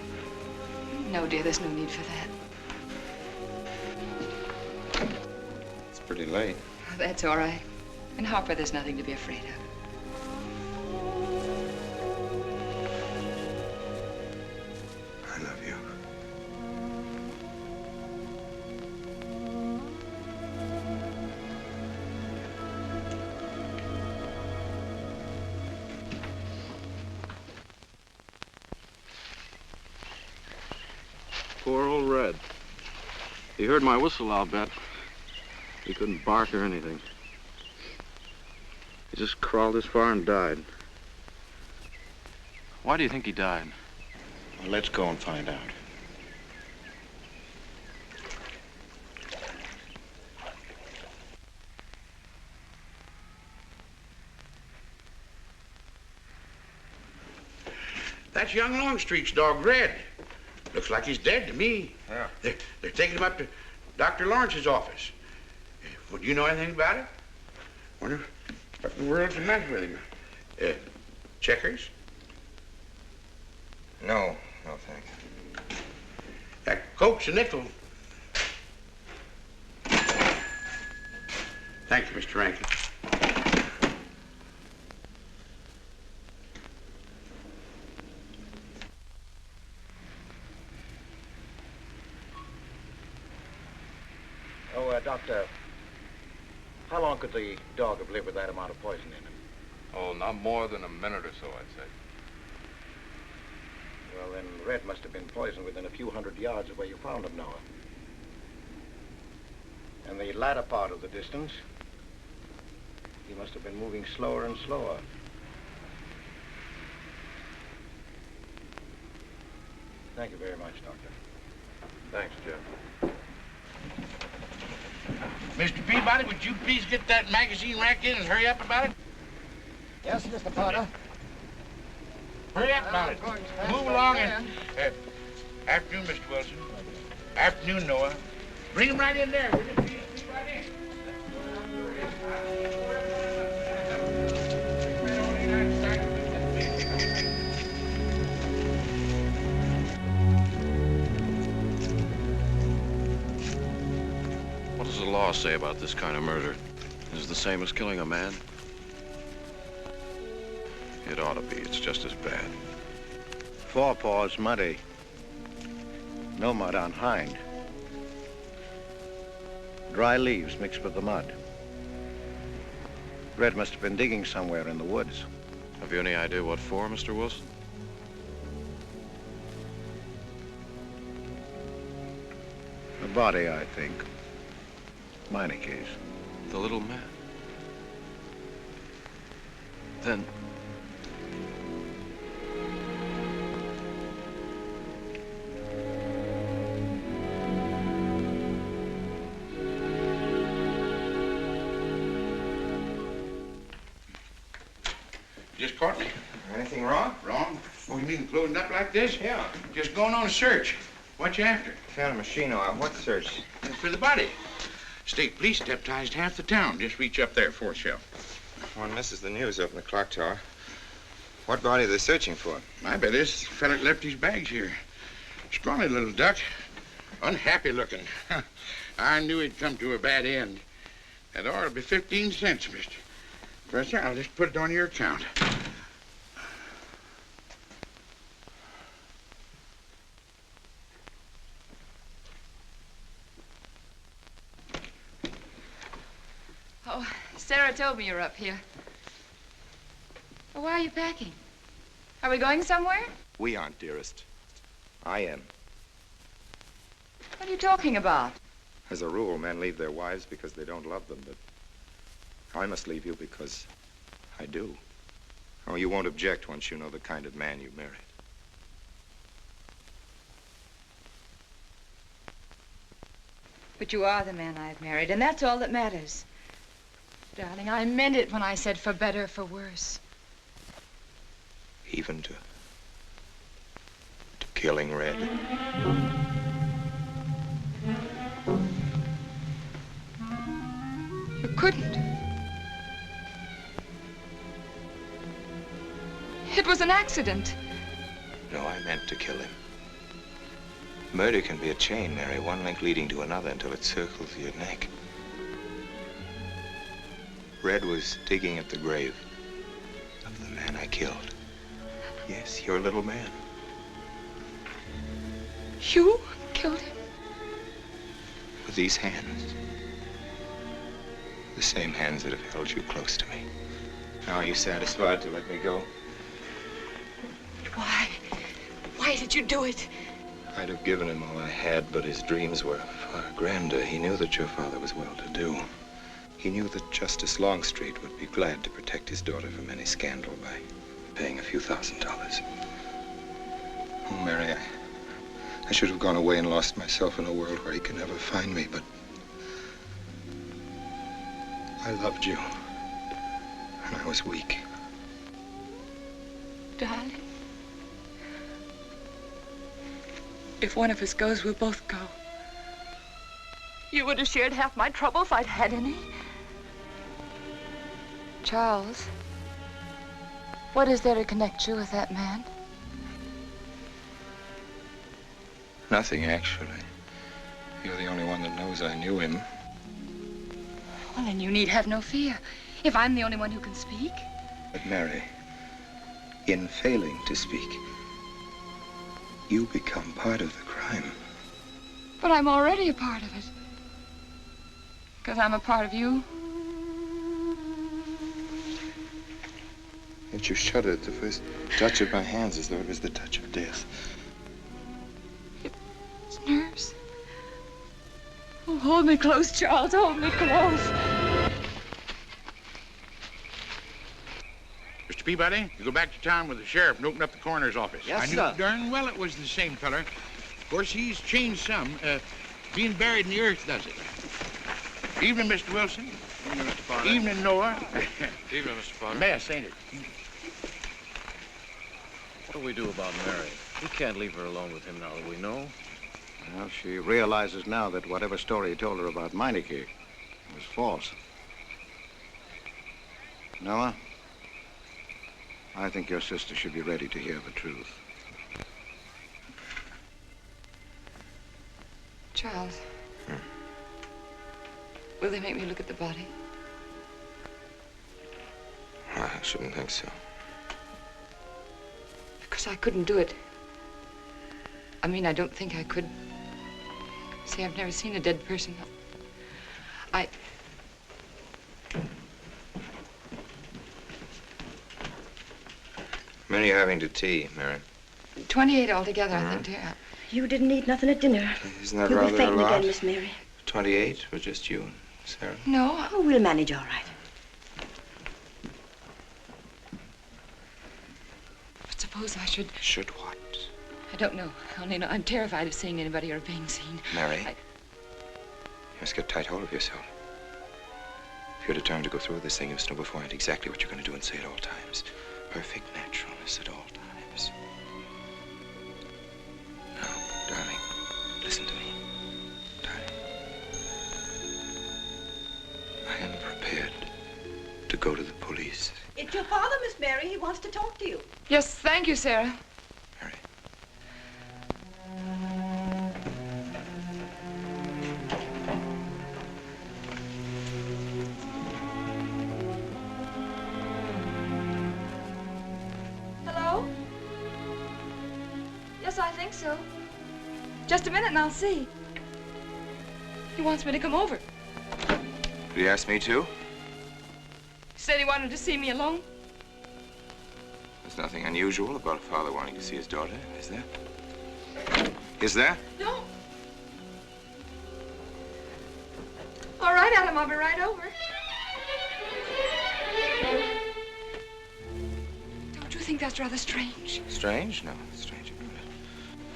No, dear, there's no need for that. It's pretty late. That's all right. In Harper, there's nothing to be afraid of. I love you. Poor old Red. He heard my whistle, I'll bet. He couldn't bark or anything. He just crawled this far and died. Why do you think he died? Well, let's go and find out. That's young Longstreet's dog, Red. Looks like he's dead to me. Yeah. They're taking him up to Dr. Lawrence's office. Would you know anything about it? Wonder what in the world's the matter with him? Checkers? No, thanks. Cokes and nickel. Thank you, Mr. Rankin. Oh, Doctor, how long could the dog have lived with that amount of poison in him? Oh, not more than a minute or so, I'd say. Well, then Red must have been poisoned within a few hundred yards of where you found him, Noah. And the latter part of the distance, he must have been moving slower and slower. Thank you very much, Doctor. Thanks, Jeff. Mr. Peabody, would you please get that magazine rack in and hurry up about it? Yes, Mr. Potter. Hurry up about it. Move along and... afternoon, Mr. Wilson. Afternoon, Noah. Bring him right in there, will you? Please, right in. What does the law say about this kind of murder? Is it the same as killing a man? It ought to be. It's just as bad. Forepaws muddy. No mud on hind. Dry leaves mixed with the mud. Red must have been digging somewhere in the woods. Have you any idea what for, Mr. Wilson? The body, I think. Minor case. The little man. Then... Just caught me. Anything wrong? Wrong? Oh, you mean closing up like this? Yeah. Just going on a search. What you after? Found a machine oil. What search? For the body. State police deputized half the town. Just reach up there, fourth shelf. One misses the news up in the clock tower. What body are they searching for? I bet this fella left his bags here. Scrawny little duck. Unhappy looking. I knew he'd come to a bad end. That ought to be 15 cents, mister. Professor, I'll just put it on your account. Oh, Sarah told me you're up here. Well, why are you packing? Are we going somewhere? We aren't, dearest. I am. What are you talking about? As a rule, men leave their wives because they don't love them, but I must leave you because I do. Oh, you won't object once you know the kind of man you married. But you are the man I've married, and that's all that matters. Darling, I meant it when I said for better, for worse. Even to killing Red. You couldn't. It was an accident. No, I meant to kill him. Murder can be a chain, Mary, one link leading to another until it circles your neck. Red was digging at the grave of the man I killed. Yes, your little man. You killed him? With these hands. The same hands that have held you close to me. Now, are you satisfied to let me go? Why? Why did you do it? I'd have given him all I had, but his dreams were far grander. He knew that your father was well-to-do. He knew that Justice Longstreet would be glad to protect his daughter from any scandal by paying a few $1,000s. Oh, Mary, I should have gone away and lost myself in a world where he could never find me, but I loved you, and I was weak. Darling, if one of us goes, we'll both go. You would have shared half my trouble if I'd had any. Charles, what is there to connect you with that man? Nothing, actually. You're the only one that knows I knew him. Well, then you need have no fear. If I'm the only one who can speak. But Mary, in failing to speak, you become part of the crime. But I'm already a part of it. Because I'm a part of you. Yet you shuddered at the first touch of my hands as though it was the touch of death. It's nerves. Oh, hold me close, Charles. Hold me close. Mr. Peabody, you go back to town with the sheriff and open up the coroner's office. Yes, I knew sir. darn well it was the same feller. Of course, he's changed some. Being buried in the earth does it. Evening, Mr. Wilson. Evening, Mr. Potter. Evening, Noah. Evening, Mr. Potter. Mess, ain't it? What do we do about Mary? We can't leave her alone with him now that we know. Well, she realizes now that whatever story he told her about Meineke was false. Noah, I think your sister should be ready to hear the truth. Charles. Will they make me look at the body? I shouldn't think so. Because I couldn't do it. I mean, I don't think I could. See, I've never seen a dead person. Many are having to tea, Mary. 28 altogether, I think, dear. You didn't eat nothing at dinner. Isn't that You'll rather be fainting a lot? again, Miss Mary. 28 for just you and Sarah? No. Oh, we'll manage all right. But suppose I should... Should what? I don't know. I only know I'm terrified of seeing anybody or being seen. Mary, you must get tight hold of yourself. If you're determined to go through with this thing, you must know beforehand exactly what you're going to do and say at all times. Perfect naturalness at all times. wants to talk to you. Yes, thank you, Sarah. Hello? Yes, I think so. Just a minute and I'll see. He wants me to come over. Did he ask me to? He said he wanted to see me alone. There's nothing unusual about a father wanting to see his daughter, is there? Is there? No. All right, Adam, I'll be right over. Don't you think that's rather strange? Strange? No, strange about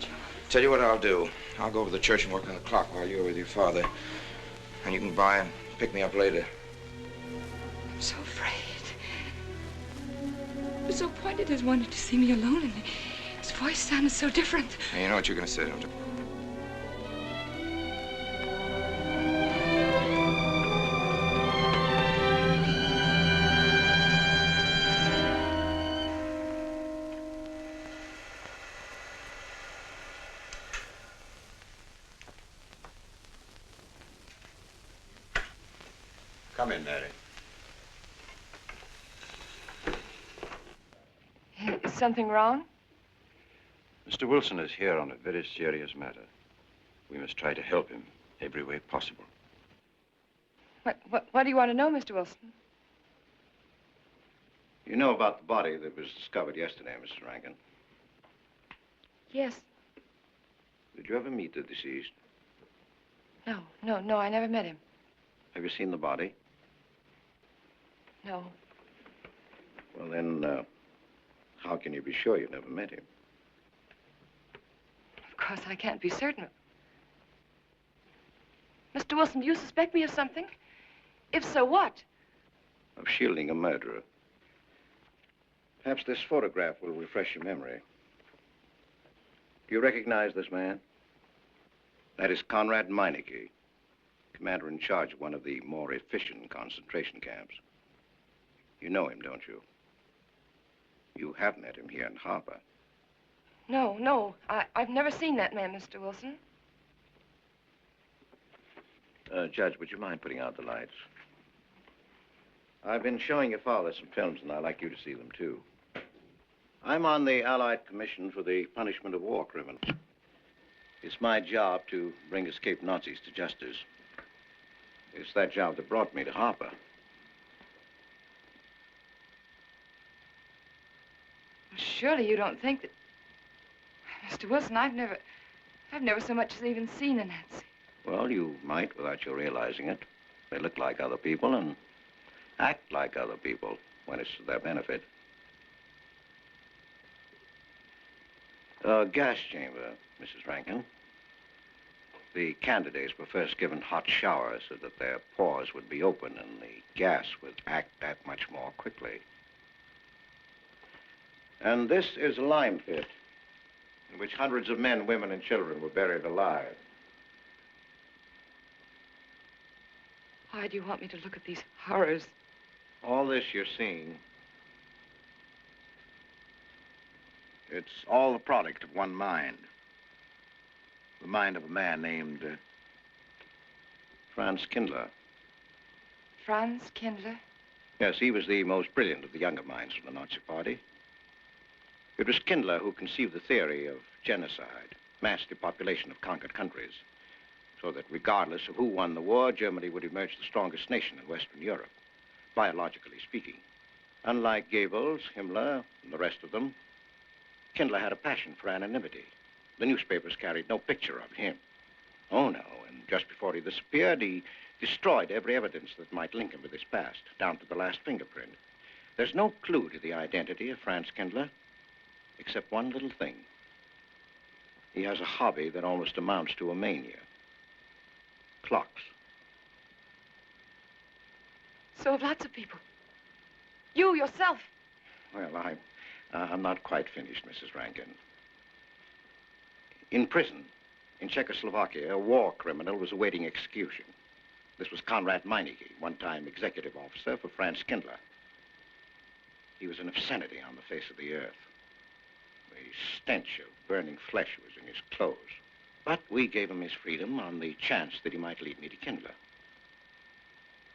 it. Tell you what I'll do. I'll go over to the church and work on the clock while you're with your father. And you can by and pick me up later. I'm so afraid. He was so pointed as wanted to see me alone, and his voice sounded so different. Hey, you know what you're going to say, don't you? Come in, Mary. Is something wrong? Mr. Wilson is here on a very serious matter. We must try to help him every way possible. What do you want to know, Mr. Wilson? You know about the body that was discovered yesterday, Mrs. Rankin. Yes. Did you ever meet the deceased? No, I never met him. Have you seen the body? No. Well, then, how can you be sure you never met him? Of course, I can't be certain. Mr. Wilson, do you suspect me of something? If so, what? Of shielding a murderer. Perhaps this photograph will refresh your memory. Do you recognize this man? That is Conrad Meineke, commander in charge of one of the more efficient concentration camps. You know him, don't you? You have met him here in Harper. No, I've never seen that man, Mr. Wilson. Judge, would you mind putting out the lights? I've been showing your father some films, and I'd like you to see them, too. I'm on the Allied Commission for the Punishment of War Criminals. It's my job to bring escaped Nazis to justice. It's that job that brought me to Harper. Surely you don't think that... Mr. Wilson, I've never so much as even seen a Nazi. Well, you might without you realizing it. They look like other people and act like other people when it's to their benefit. A gas chamber, Mrs. Rankin. The candidates were first given hot showers so that their pores would be open and the gas would act that much more quickly. And this is a lime pit in which hundreds of men, women, and children were buried alive. Why do you want me to look at these horrors? All this you're seeing, it's all the product of one mind. The mind of a man named Franz Kindler. Franz Kindler? Yes, he was the most brilliant of the younger minds of the Nazi Party. It was Kindler who conceived the theory of genocide, mass depopulation of conquered countries, so that regardless of who won the war, Germany would emerge the strongest nation in Western Europe, biologically speaking. Unlike Goebbels, Himmler, and the rest of them, Kindler had a passion for anonymity. The newspapers carried no picture of him. Oh, no, and just before he disappeared, he destroyed every evidence that might link him with his past, down to the last fingerprint. There's no clue to the identity of Franz Kindler, except one little thing. He has a hobby that almost amounts to a mania. Clocks. So have lots of people. You, yourself. Well, I'm not quite finished, Mrs. Rankin. In prison, in Czechoslovakia, a war criminal was awaiting execution. This was Conrad Meineke, one-time executive officer for Franz Kindler. He was an obscenity on the face of the earth. The stench of burning flesh was in his clothes. But we gave him his freedom on the chance that he might lead me to Kindler.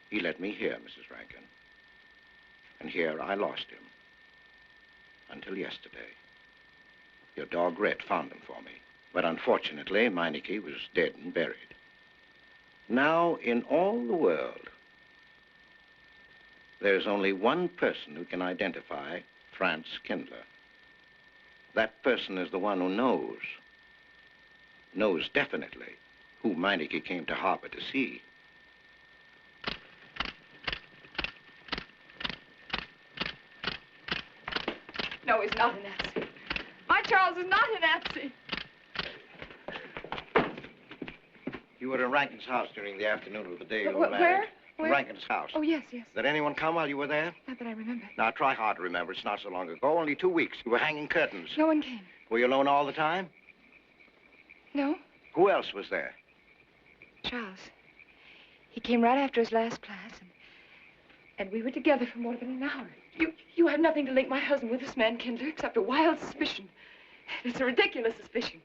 He led me here, Mrs. Rankin. And here I lost him. Until yesterday. Your dog Red found him for me. But unfortunately, Meineke was dead and buried. Now, in all the world, there's only one person who can identify Franz Kindler. That person is the one who knows definitely who Meineke came to harbor to see. No, he's not a Nazi. My Charles is not a Nazi. You were in Rankin's house during the afternoon of the day you were Where? married. Where? Rankin's house. Oh, yes, yes. Did anyone come while you were there? Not that I remember. Now, try hard to remember. It's not so long ago. Only 2 weeks. You were hanging curtains. No one came. Were you alone all the time? No? Who else was there? Charles. He came right after his last class, and we were together for more than an hour. You have nothing to link my husband with this man, Kindler, except a wild suspicion. It's a ridiculous suspicion.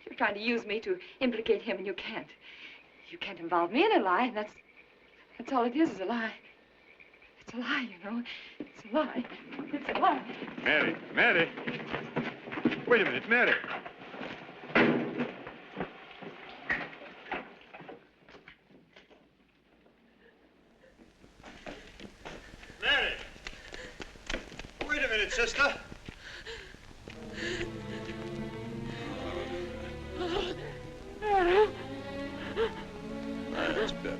You're trying to use me to implicate him, and you can't. You can't involve me in a lie, and that's all it is a lie. It's a lie, you know. It's a lie. It's a lie. Mary. Wait a minute, Mary. Mary! Wait a minute, sister. That's better.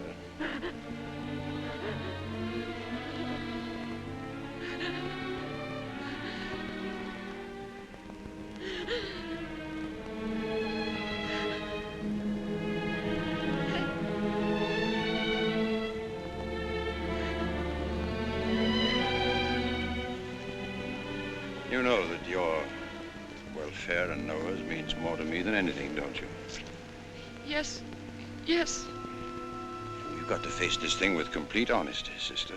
You know that your welfare and Noah's means more to me than anything, don't you? Yes. Yes. You've got to face this thing with complete honesty, sister.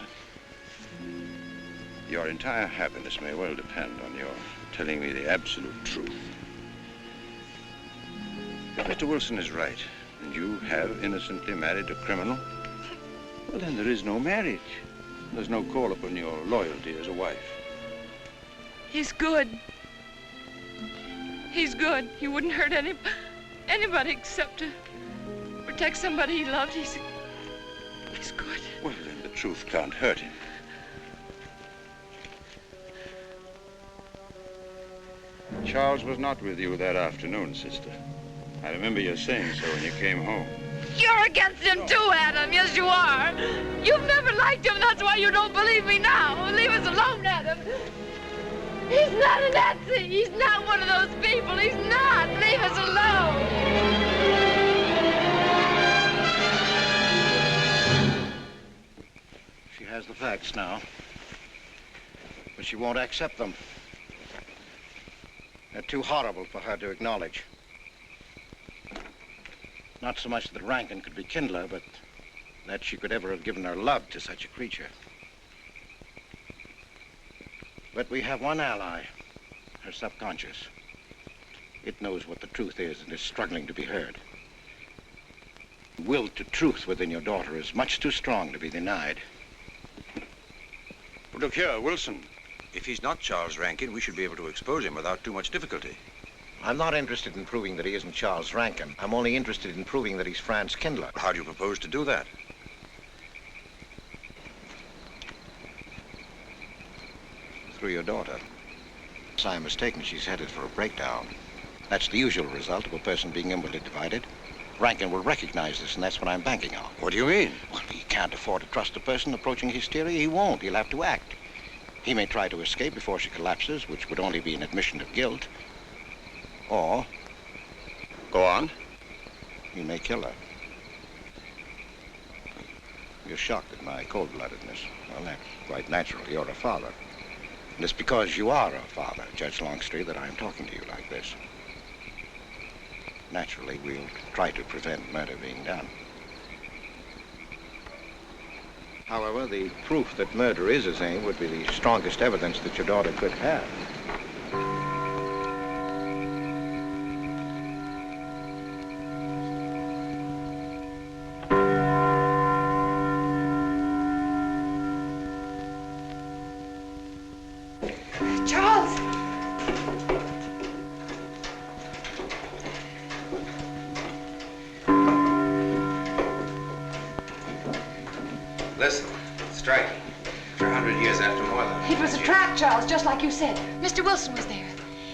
Your entire happiness may well depend on your telling me the absolute truth. If Mr. Wilson is right, and you have innocently married a criminal, well, then there is no marriage. There's no call upon your loyalty as a wife. He's good. He's good. He wouldn't hurt anybody except to protect somebody he loved. He's good. Well, then the truth can't hurt him. Charles was not with you that afternoon, sister. I remember you saying so when you came home. You're against him too, Adam. Yes, you are. You've never liked him. That's why you don't believe me now. Leave us alone, Adam. He's not a Nazi. He's not one of those people. He's not. Leave us alone. She has the facts now, but she won't accept them. They're too horrible for her to acknowledge. Not so much that Rankin could be Kindler, but that she could ever have given her love to such a creature. But we have one ally, her subconscious. It knows what the truth is and is struggling to be heard. The will to truth within your daughter is much too strong to be denied. But look here, Wilson. If he's not Charles Rankin, we should be able to expose him without too much difficulty. I'm not interested in proving that he isn't Charles Rankin. I'm only interested in proving that he's Franz Kindler. How do you propose to do that? Through your daughter. If I'm mistaken, she's headed for a breakdown. That's the usual result of a person being inwardly divided. Rankin will recognize this, and that's what I'm banking on. What do you mean? Well, he can't afford to trust a person approaching hysteria. He won't. He'll have to act. He may try to escape before she collapses, which would only be an admission of guilt. Or... Go on. He may kill her. You're shocked at my cold-bloodedness. Well, that's quite natural. You're a father. And it's because you are a father, Judge Longstreet, that I'm talking to you like this. Naturally, we'll try to prevent murder being done. However, the proof that murder is his aim would be the strongest evidence that your daughter could have. Charles! Listen, striking. For 100 years after more than... It was a trap, Charles, just like you said. Mr. Wilson was there.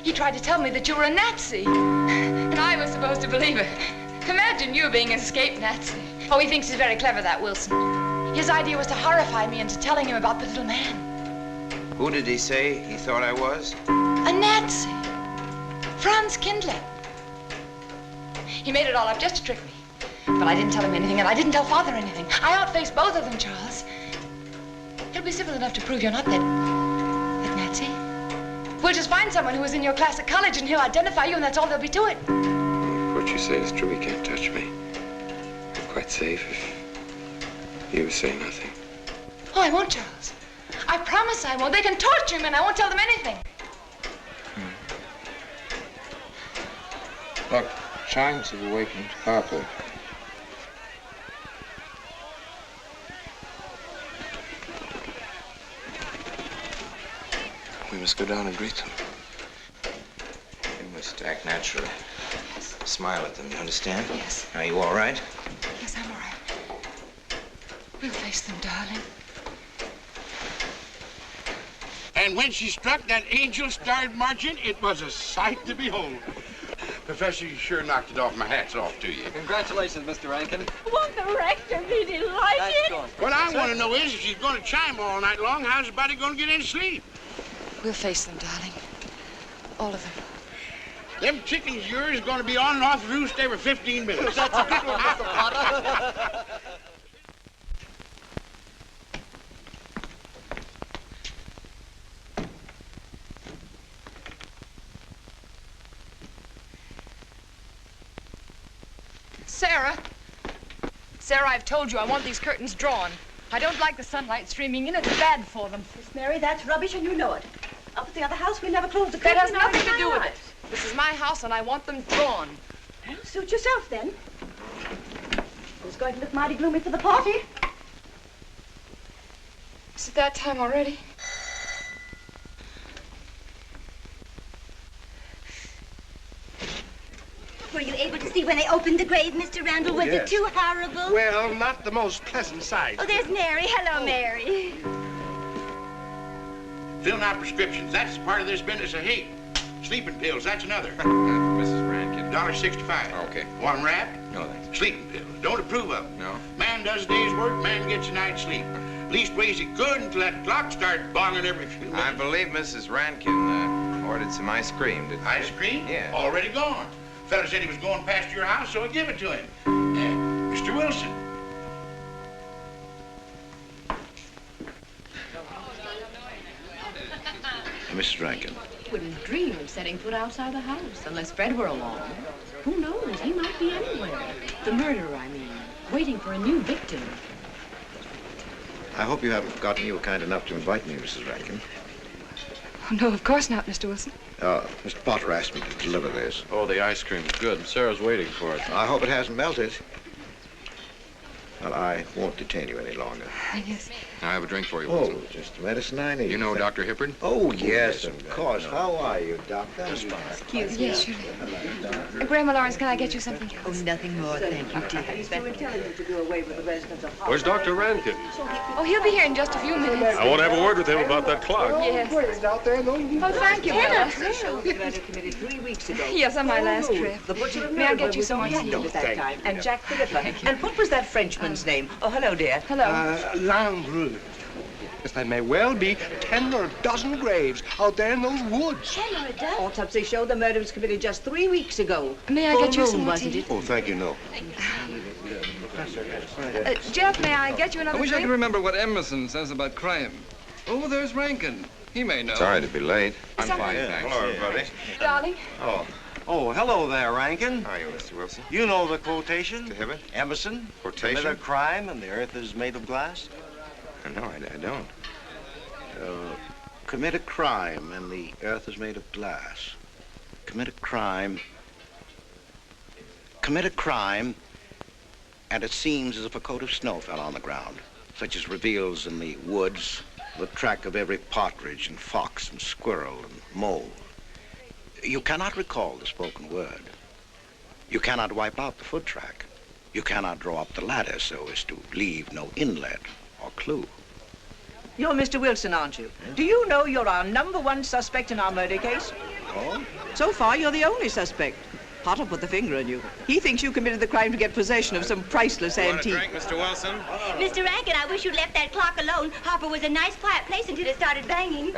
He tried to tell me that you were a Nazi. And I was supposed to believe it. Imagine you being an escaped Nazi. Oh, he thinks he's very clever, that Wilson. His idea was to horrify me into telling him about the little man. Who did he say he thought I was? A Nazi. Franz Kindler. He made it all up just to trick me. But I didn't tell him anything, and I didn't tell Father anything. I outfaced both of them, Charles. He'll be civil enough to prove you're not that Nazi. We'll just find someone who was in your class at college, and he'll identify you, and that's all there'll be to it. What you say is true. He can't touch me. I'm quite safe if you say nothing. Oh, I won't, Charles. I promise I won't. They can torture him, and I won't tell them anything. Look, chimes have awakened Harper. We must go down and greet them. We must act naturally. Yes. Smile at them, you understand? Yes. Are you all right? Yes, I'm all right. We'll face them, darling. And when she struck that angel-starred margin, it was a sight to behold. Professor, you sure knocked it off. My hat's off to you. Congratulations, Mr. Rankin. Won't the rector be delighted? What I want to know is, if she's going to chime all night long, how's the body going to get any sleep? We'll face them, darling. All of them. Them chickens of yours are going to be on and off the roost every 15 minutes. That's a good one, Mr. Potter. Sarah. Sarah, I've told you I want these curtains drawn. I don't like the sunlight streaming in. It's bad for them. Miss Mary, that's rubbish and you know it. Up at the other house, we never close the curtains. That has nothing to do with it. This is my house and I want them drawn. Well, suit yourself then. It's going to look mighty gloomy for the party. Is it that time already? Were you able to see when they opened the grave, Mr. Randall? Was it too horrible? Well, not the most pleasant sight. Oh, there's Mary. Hello, Mary. Filling out prescriptions, that's part of this business of hate. Sleeping pills, that's another. Mrs. Rankin. $1.65. Okay. One wrap? No, thanks. Sleeping pills. Don't approve of them. No. Man does a day's work, man gets a night's sleep. Leastways he could until that clock started bonging every few minutes. I believe Mrs. Rankin ordered some ice cream. Ice cream? Yeah. Already gone. Fella said he was going past your house, so I give it to him. Mr. Wilson. Mrs. Rankin. Wouldn't dream of setting foot outside the house unless Fred were along. Who knows? He might be anywhere. The murderer, I mean, waiting for a new victim. I hope you haven't forgotten you were kind enough to invite me, Mrs. Rankin. Oh, no, of course not, Mr. Wilson. Mr. Potter asked me to deliver this. Oh, the ice cream's good. Sarah's waiting for it. I hope it hasn't melted. Well, I won't detain you any longer. Yes. I have a drink for you, Oh, Wilson. just the medicine I need. You know Dr. Hippard? Oh, yes, of course. How are you, Doctor? Excuse me. Yes, surely. Grandma Lawrence, can I get you something else? Oh, nothing more, thank you, dear. He's too intelligent to do away with the residents of Where's Dr. Rankin? Oh, he'll be here in just a few minutes. I want to have a word with him about that clock. Yes. Oh, thank you, Willa. Committee 3 weeks ago. Yes, on my last trip. The butcher of May I get Melbourne you was some on more hand tea? at that time. And Jack Philippa. And what was that Frenchman's name? Oh, hello, dear. Hello. Landru. Yes, there may well be 10 or a dozen graves out there in those woods. 10 or a dozen? Autopsy showed the murder was committed just 3 weeks ago. May I Full get you moon, some more wasn't tea? it? Oh, thank you, no. Jeff, may I get you another I wish I drink? could remember what Emerson says about crime. Oh, there's Rankin. He may know. Sorry to be late. I'm fine, thanks. Hello, everybody. Darling. Oh, hello there, Rankin. How are you, Mr. Wilson? You know the quotation? To Hibbert? Emerson. Quotation? Commit a crime and the earth is made of glass. No, I don't. Commit a crime and the earth is made of glass. Commit a crime and it seems as if a coat of snow fell on the ground, such as reveals in the woods the track of every partridge and fox and squirrel and mole. You cannot recall the spoken word. You cannot wipe out the foot track. You cannot draw up the ladder so as to leave no inlet or clue. You're Mr. Wilson, aren't you? Do you know you're our #1 suspect in our murder case? Oh? So far, you're the only suspect. Potter put the finger on you. He thinks you committed the crime to get possession of some priceless antique. Want a drink, Mr. Wilson? Mr. Rankin, I wish you'd left that clock alone. Harper was a nice, quiet place until it started banging.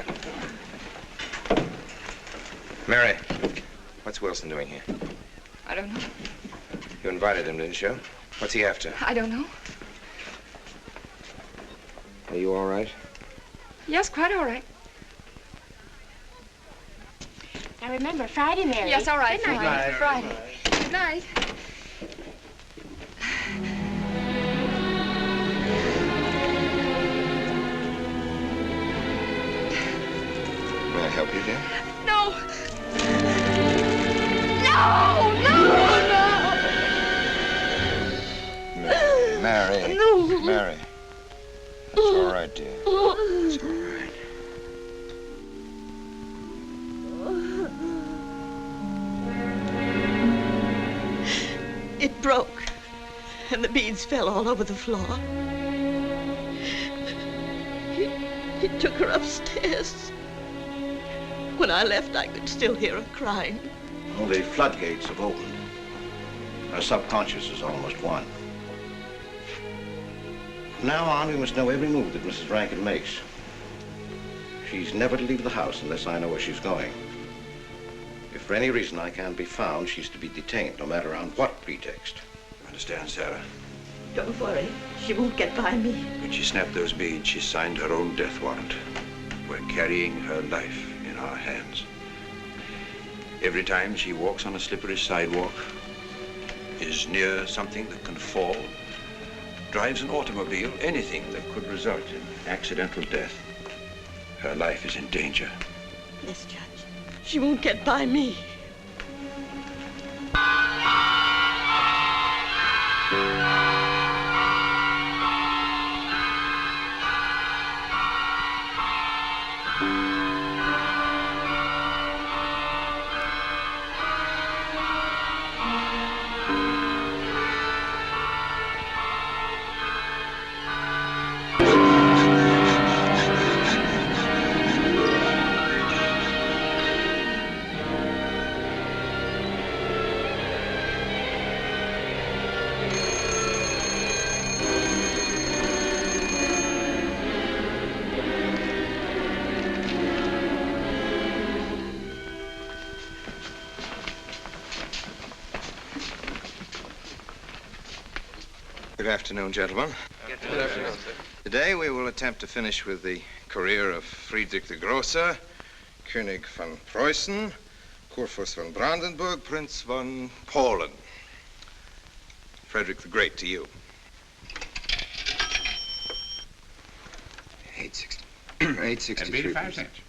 Mary, what's Wilson doing here? I don't know. You invited him, didn't you? What's he after? I don't know. Are you all right? Yes, quite all right. Now remember, Friday, Mary. Yes, all right. Good night. Friday. Good night. May I help you, dear? No! No! Mary. No. Mary. It's all right, dear. It's all right. It broke, and the beads fell all over the floor. He took her upstairs. When I left, I could still hear her crying. Well, the floodgates have opened. Our subconscious is almost won. From now on, we must know every move that Mrs. Rankin makes. She's never to leave the house unless I know where she's going. If for any reason I can't be found, she's to be detained, no matter on what pretext. Understand, Sarah? Don't worry, she won't get by me. When she snapped those beads, she signed her own death warrant. We're carrying her life in our hands. Every time she walks on a slippery sidewalk, is near something that can fall, drives an automobile, anything that could result in accidental death, her life is in danger. Yes, Judge. She won't get by me. Good afternoon, gentlemen. Good afternoon, sir. Today we will attempt to finish with the career of Friedrich the Große, König von Preußen, Kurfürst von Brandenburg, Prince von Polen. Frederick the Great to you. 863. That'd be 85 cents.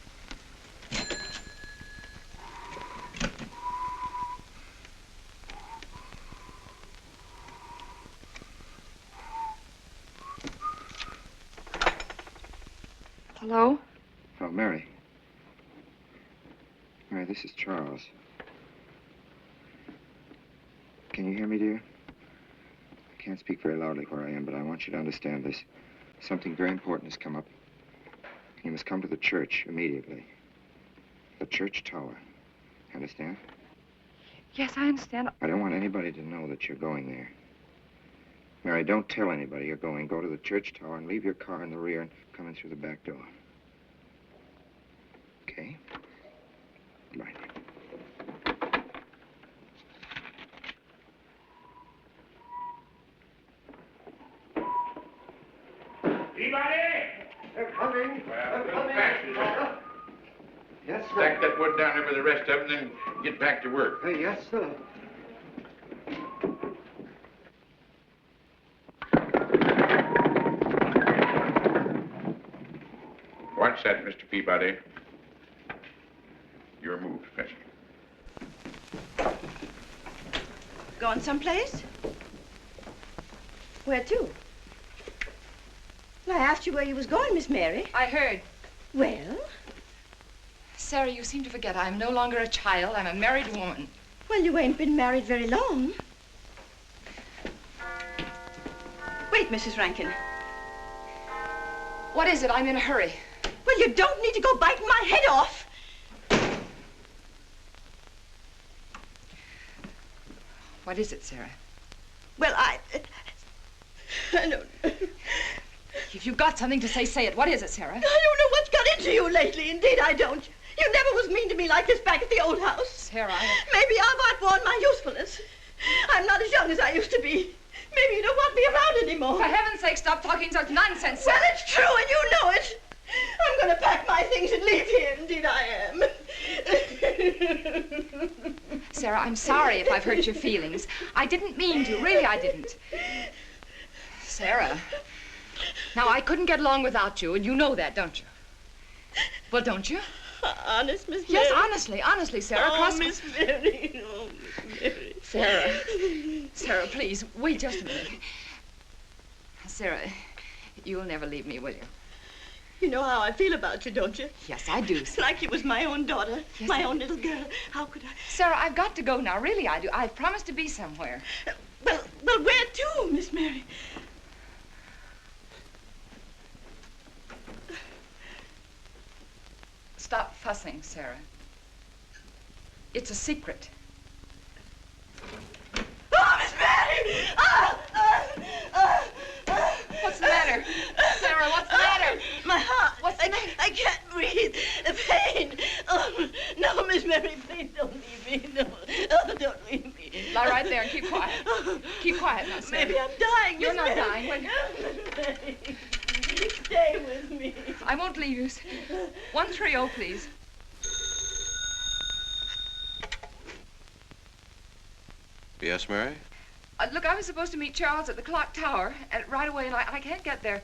Hello? Oh, Mary. Mary, this is Charles. Can you hear me, dear? I can't speak very loudly where I am, but I want you to understand this. Something very important has come up. You must come to the church immediately. The church tower. Understand? Yes, I understand. I don't want anybody to know that you're going there. Mary, don't tell anybody you're going. Go to the church tower and leave your car in the rear and come in through the back door. Okay? Right. Anybody? They're coming. Well, a little faster, sir. Yes, sir. Stack that wood down there with the rest of them, then get back to work. Yes, sir. that, Mr. Peabody. Your move, Professor. Going someplace? Where to? Well, I asked you where you was going, Miss Mary. I heard. Well? Sarah, you seem to forget I'm no longer a child. I'm a married woman. Well, you ain't been married very long. Wait, Mrs. Rankin. What is it? I'm in a hurry. Well, you don't need to go biting my head off. What is it, Sarah? Well, I don't know. If you've got something to say, say it. What is it, Sarah? I don't know what's got into you lately. Indeed, I don't. You never was mean to me like this back at the old house. Sarah, Maybe I've outworn my usefulness. I'm not as young as I used to be. Maybe you don't want me around anymore. For heaven's sake, stop talking such nonsense, Sarah. Well, it's true, and you know it. I'm going to pack my things and leave here. Indeed, I am. Sarah, I'm sorry if I've hurt your feelings. I didn't mean to. Really, I didn't. Sarah. Now, I couldn't get along without you, and you know that, don't you? Well, don't you? Honest, Miss Mary? Yes, honestly, Sarah. Oh, Miss Mary. Oh, Miss Mary. Sarah, please, wait just a minute. Sarah, you'll never leave me, will you? You know how I feel about you, don't you? Yes, I do. It's like you was my own daughter, Yes, my own little girl. How could I? Sarah, I've got to go now. Really, I do. I've promised to be somewhere. Well, where to, Miss Mary? Stop fussing, Sarah. It's a secret. Oh, Miss Mary! What's the matter? Sarah, what's the matter? My heart. What's the matter? I can't breathe. The pain. Oh, no, Miss Mary, please don't leave me. No. Oh, don't leave me. Lie right there and keep quiet. Keep quiet now, Sarah. Maybe I'm dying, You're Miss not Mary. dying. Miss Mary, stay with me. I won't leave you. 130, please. Yes, Mary? Look, I was supposed to meet Charles at the clock tower right away, and I can't get there.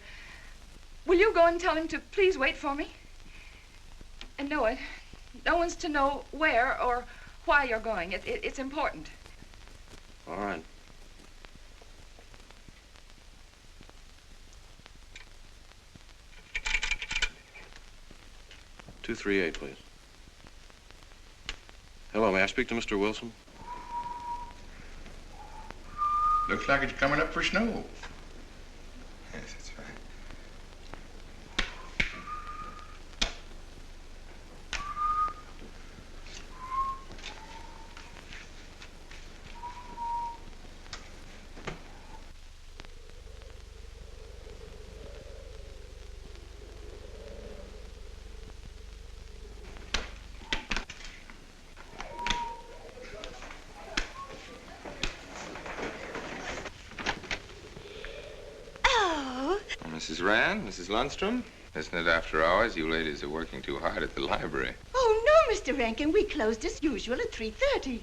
Will you go and tell him to please wait for me? And no one's to know where or why you're going. It's important. All right. "238, please. Hello, may I speak to Mr. Wilson? Looks like it's coming up for snow. Yes, that's right. Mrs. Rand, Mrs. Lundstrom, isn't it after hours? You ladies are working too hard at the library. Oh, no, Mr. Rankin. We closed as usual at 3:30.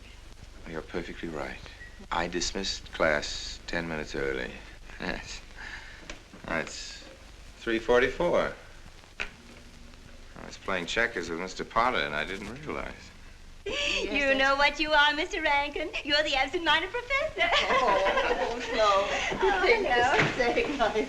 You're perfectly right. I dismissed class 10 minutes early. Yes. It's 3:44. I was playing checkers with Mr. Potter, and I didn't realize. You know what you are, Mr. Rankin. You're the absent-minded professor. Oh, no. Oh, no. Say nice.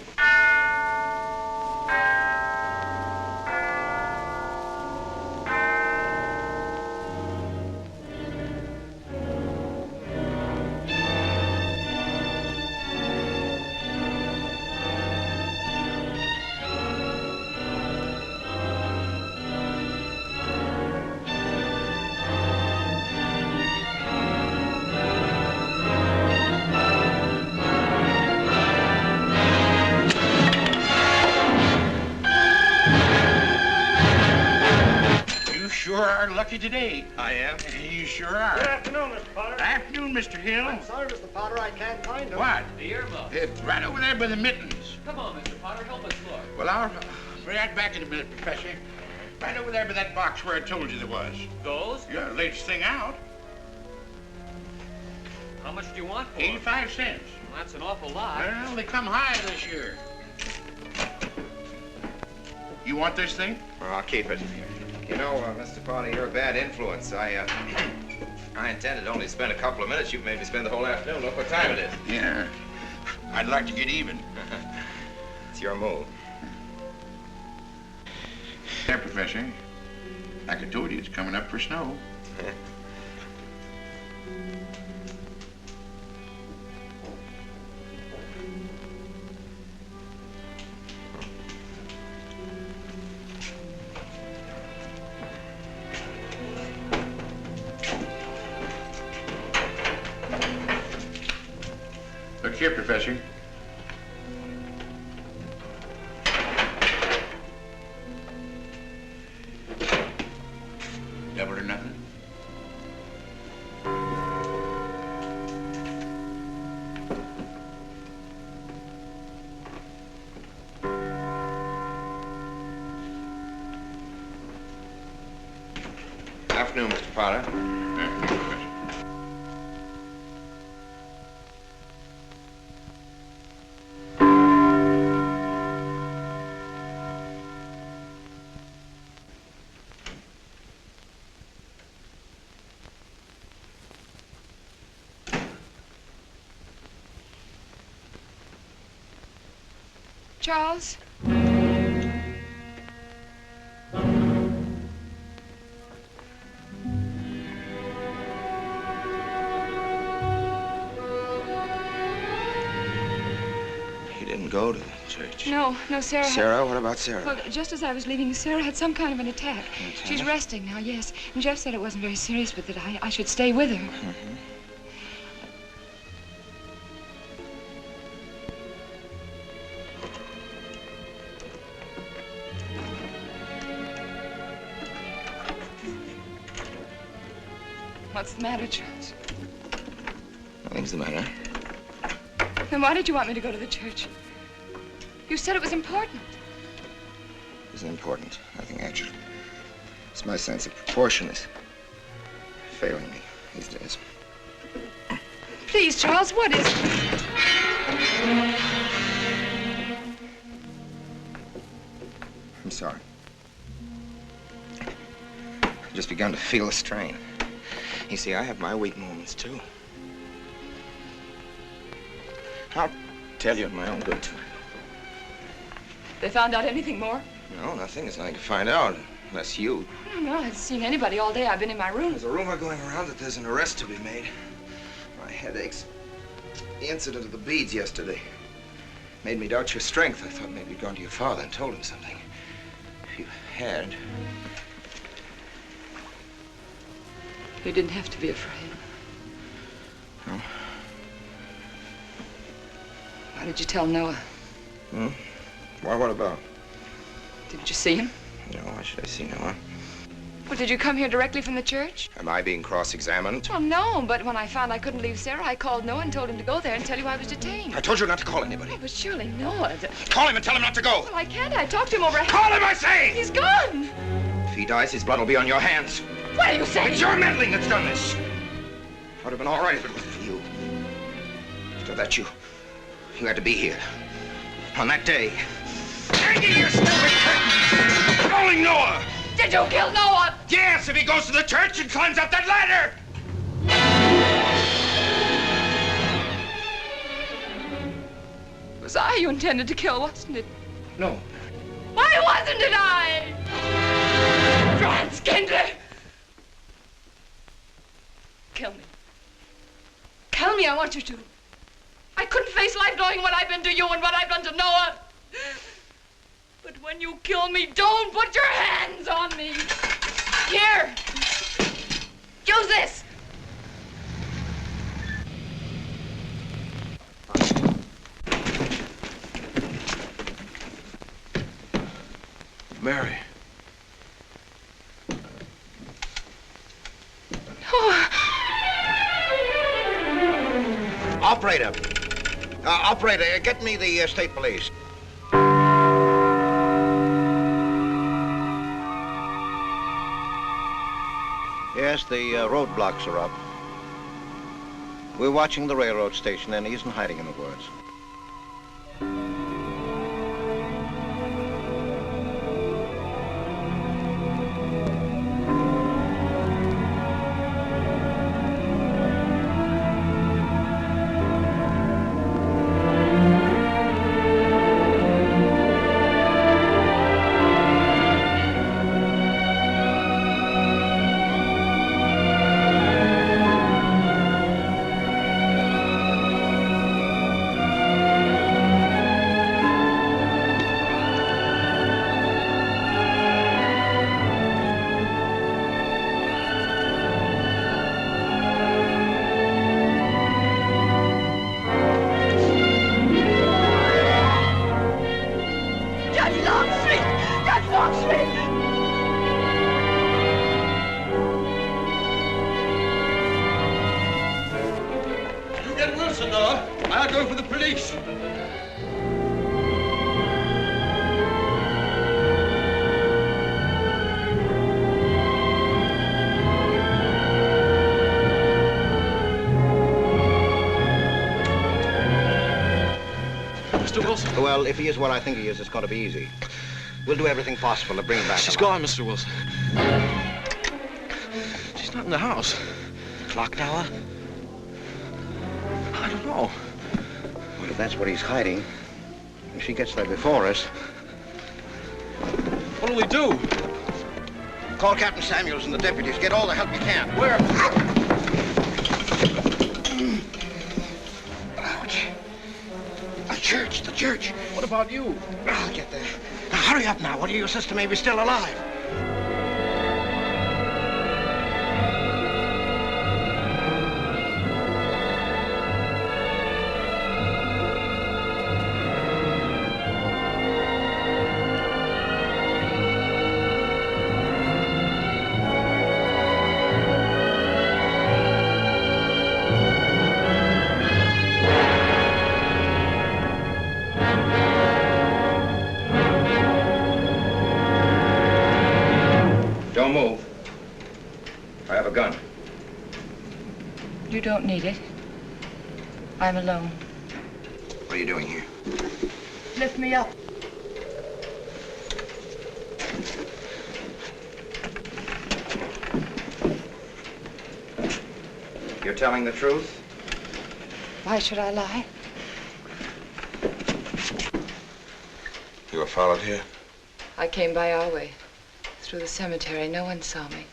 Lucky today. I am. You sure are. Good afternoon, Mr. Potter. Afternoon, Mr. Hill. I'm sorry, Mr. Potter, I can't find him. What? The earmuff. It's right over there by the mittens. Come on, Mr. Potter, help us look. Well, I'll be right back in a minute, Professor. Right over there by that box where I told you there was. Those? Yeah, latest thing out. How much do you want for 85 cents. Well, that's an awful lot. Well, they come high this year. You want this thing? Well, I'll keep it. You know, Mr. Potter, you're a bad influence. I intended only to spend a couple of minutes. You've made me spend the whole afternoon. Look what time it is. Yeah. I'd like to get even. It's your move. There, Professor. Like I told you, it's coming up for snow. Look here, Professor. Double or nothing? Afternoon, Mr. Potter. Afternoon, Professor. Charles? He didn't go to the church. No, Sarah. Sarah? What about Sarah? Well, just as I was leaving, Sarah had some kind of an attack. An attack? She's resting now, yes. And Jeff said it wasn't very serious, but that I should stay with her. Mm-hmm. What's the matter, Charles? Nothing's the matter. Then why did you want me to go to the church? You said it was important. It isn't important. Nothing actually. It's my sense of proportion is failing me these days. Please, Charles, what is it? I'm sorry. I've just begun to feel the strain. You see, I have my weak moments, too. I'll tell you in my own good time. They found out anything more? No, nothing. There's nothing to find out, unless you. No, I haven't seen anybody all day. I've been in my room. There's a rumor going around that there's an arrest to be made. My head aches. The incident of the beads yesterday made me doubt your strength. I thought maybe you'd gone to your father and told him something. If you had... You didn't have to be afraid. No? Why did you tell Noah? Hmm? Why, what about? Didn't you see him? No, why should I see Noah? Well, did you come here directly from the church? Am I being cross-examined? Well, no, but when I found I couldn't leave Sarah, I called Noah and told him to go there and tell you I was detained. I told you not to call anybody. Oh, but surely Noah... Call him and tell him not to go. Well, I can't. I talked to him over... Call him, I say! He's gone! If he dies, his blood will be on your hands. What are you saying? It's your meddling that's done this. I would have been all right if it wasn't for you. After that, you had to be here. On that day. Hanging your stupid curtain! Calling Noah! Did you kill Noah? Yes, if he goes to the church and climbs up that ladder! It was I you intended to kill, wasn't it? No. Why wasn't it I? Franz Kindler! Kill me. Kill me, I want you to. I couldn't face life knowing what I've been to you and what I've done to Noah. But when you kill me, don't put your hands on me. Here. Use this. Mary. Oh. Operator. Operator, get me the state police. Yes, the roadblocks are up. We're watching the railroad station, and he isn't hiding in the woods. senor. I'll go for the police. Mr. Wilson. Well, if he is what I think he is, it's going to be easy. We'll do everything possible to bring him back. She's gone, Mr. Wilson. She's not in the house. Clock tower? I don't know. Well, if that's what he's hiding, if she gets there before us... What'll we do? Call Captain Samuels and the deputies. Get all the help you can. Where? The church. What about you? I'll get there. Now, hurry up now. What are your sister maybe still alive? Don't move. I have a gun. You don't need it. I'm alone. What are you doing here? Lift me up. You're telling the truth? Why should I lie? You were followed here? I came by our way. Through the cemetery. No one saw me.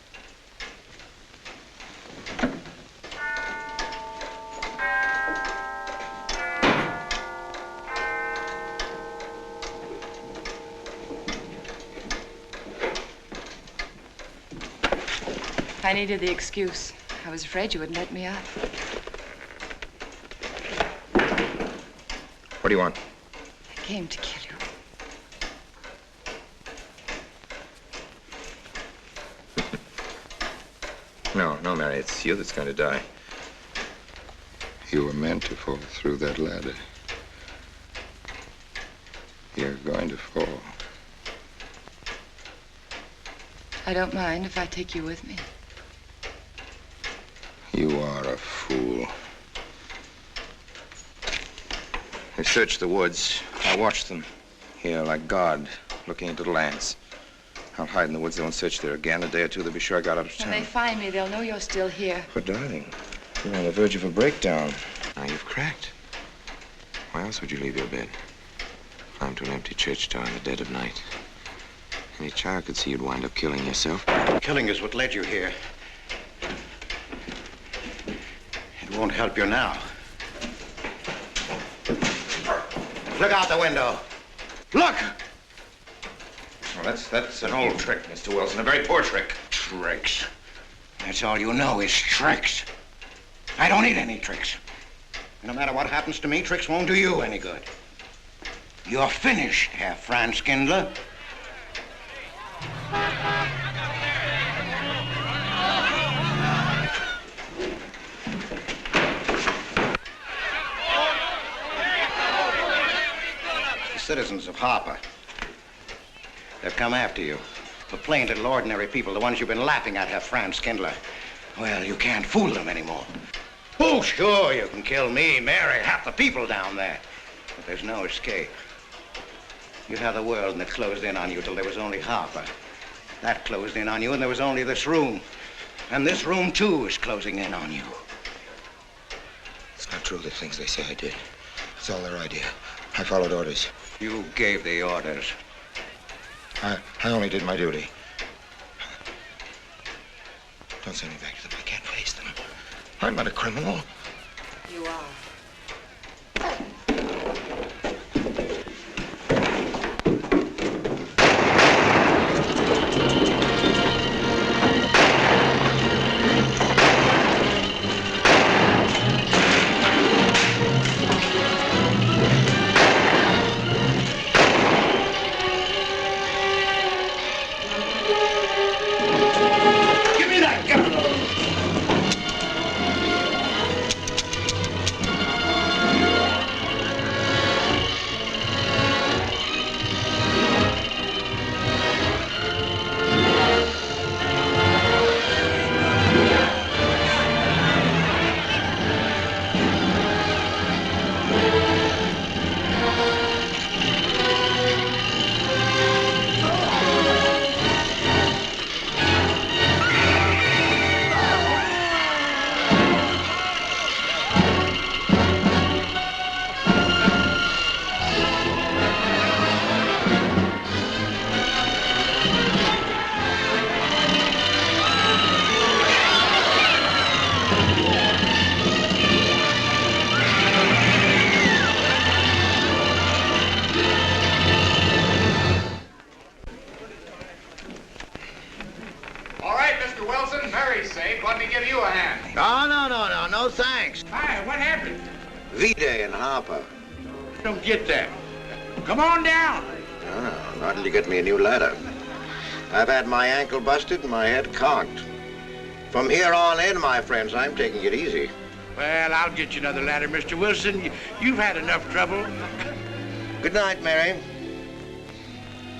I needed the excuse. I was afraid you wouldn't let me out. What do you want? I came to kill you. No, Mary, it's you that's going to die. You were meant to fall through that ladder. You're going to fall. I don't mind if I take you with me. You are a fool. They searched the woods. I watched them. Here, like God, looking into the lands. I'll hide in the woods. They won't search there again. A day or two, they'll be sure I got out of When town. they find me, they'll know you're still here. But, darling, you're on the verge of a breakdown. Now you've cracked. Why else would you leave your bed? Climb to an empty church tower in the dead of night. Any child could see you'd wind up killing yourself. Killing is what led you here. It won't help you now. Look out the window. Look! Well, that's an old trick, Mr. Wilson. A very poor trick. Tricks. That's all you know is tricks. I don't need any tricks. No matter what happens to me, tricks won't do you any good. You're finished, Herr Franz Kindler. The citizens of Harper. They've come after you. The plain little ordinary people, the ones you've been laughing at, Herr Franz Kindler. Well, you can't fool them anymore. Oh, sure, you can kill me, Mary, half the people down there. But there's no escape. You had the world and it closed in on you till there was only Harper. That closed in on you and there was only this room. And this room, too, is closing in on you. It's not true, the things they say I did. It's all their idea. I followed orders. You gave the orders. I only did my duty. Don't send me back to them. I can't face them. I'm not a criminal. You are. Give me that gun! All right, Mr. Wilson, Mary's safe. Let me give you a hand. No, thanks. Hi, what happened? V-Day in Harper. I don't get that. Come on down. Oh, not till you get me a new ladder. I've had my ankle busted and my head conked. From here on in, my friends, I'm taking it easy. Well, I'll get you another ladder, Mr. Wilson. You've had enough trouble. Good night, Mary.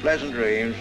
Pleasant dreams.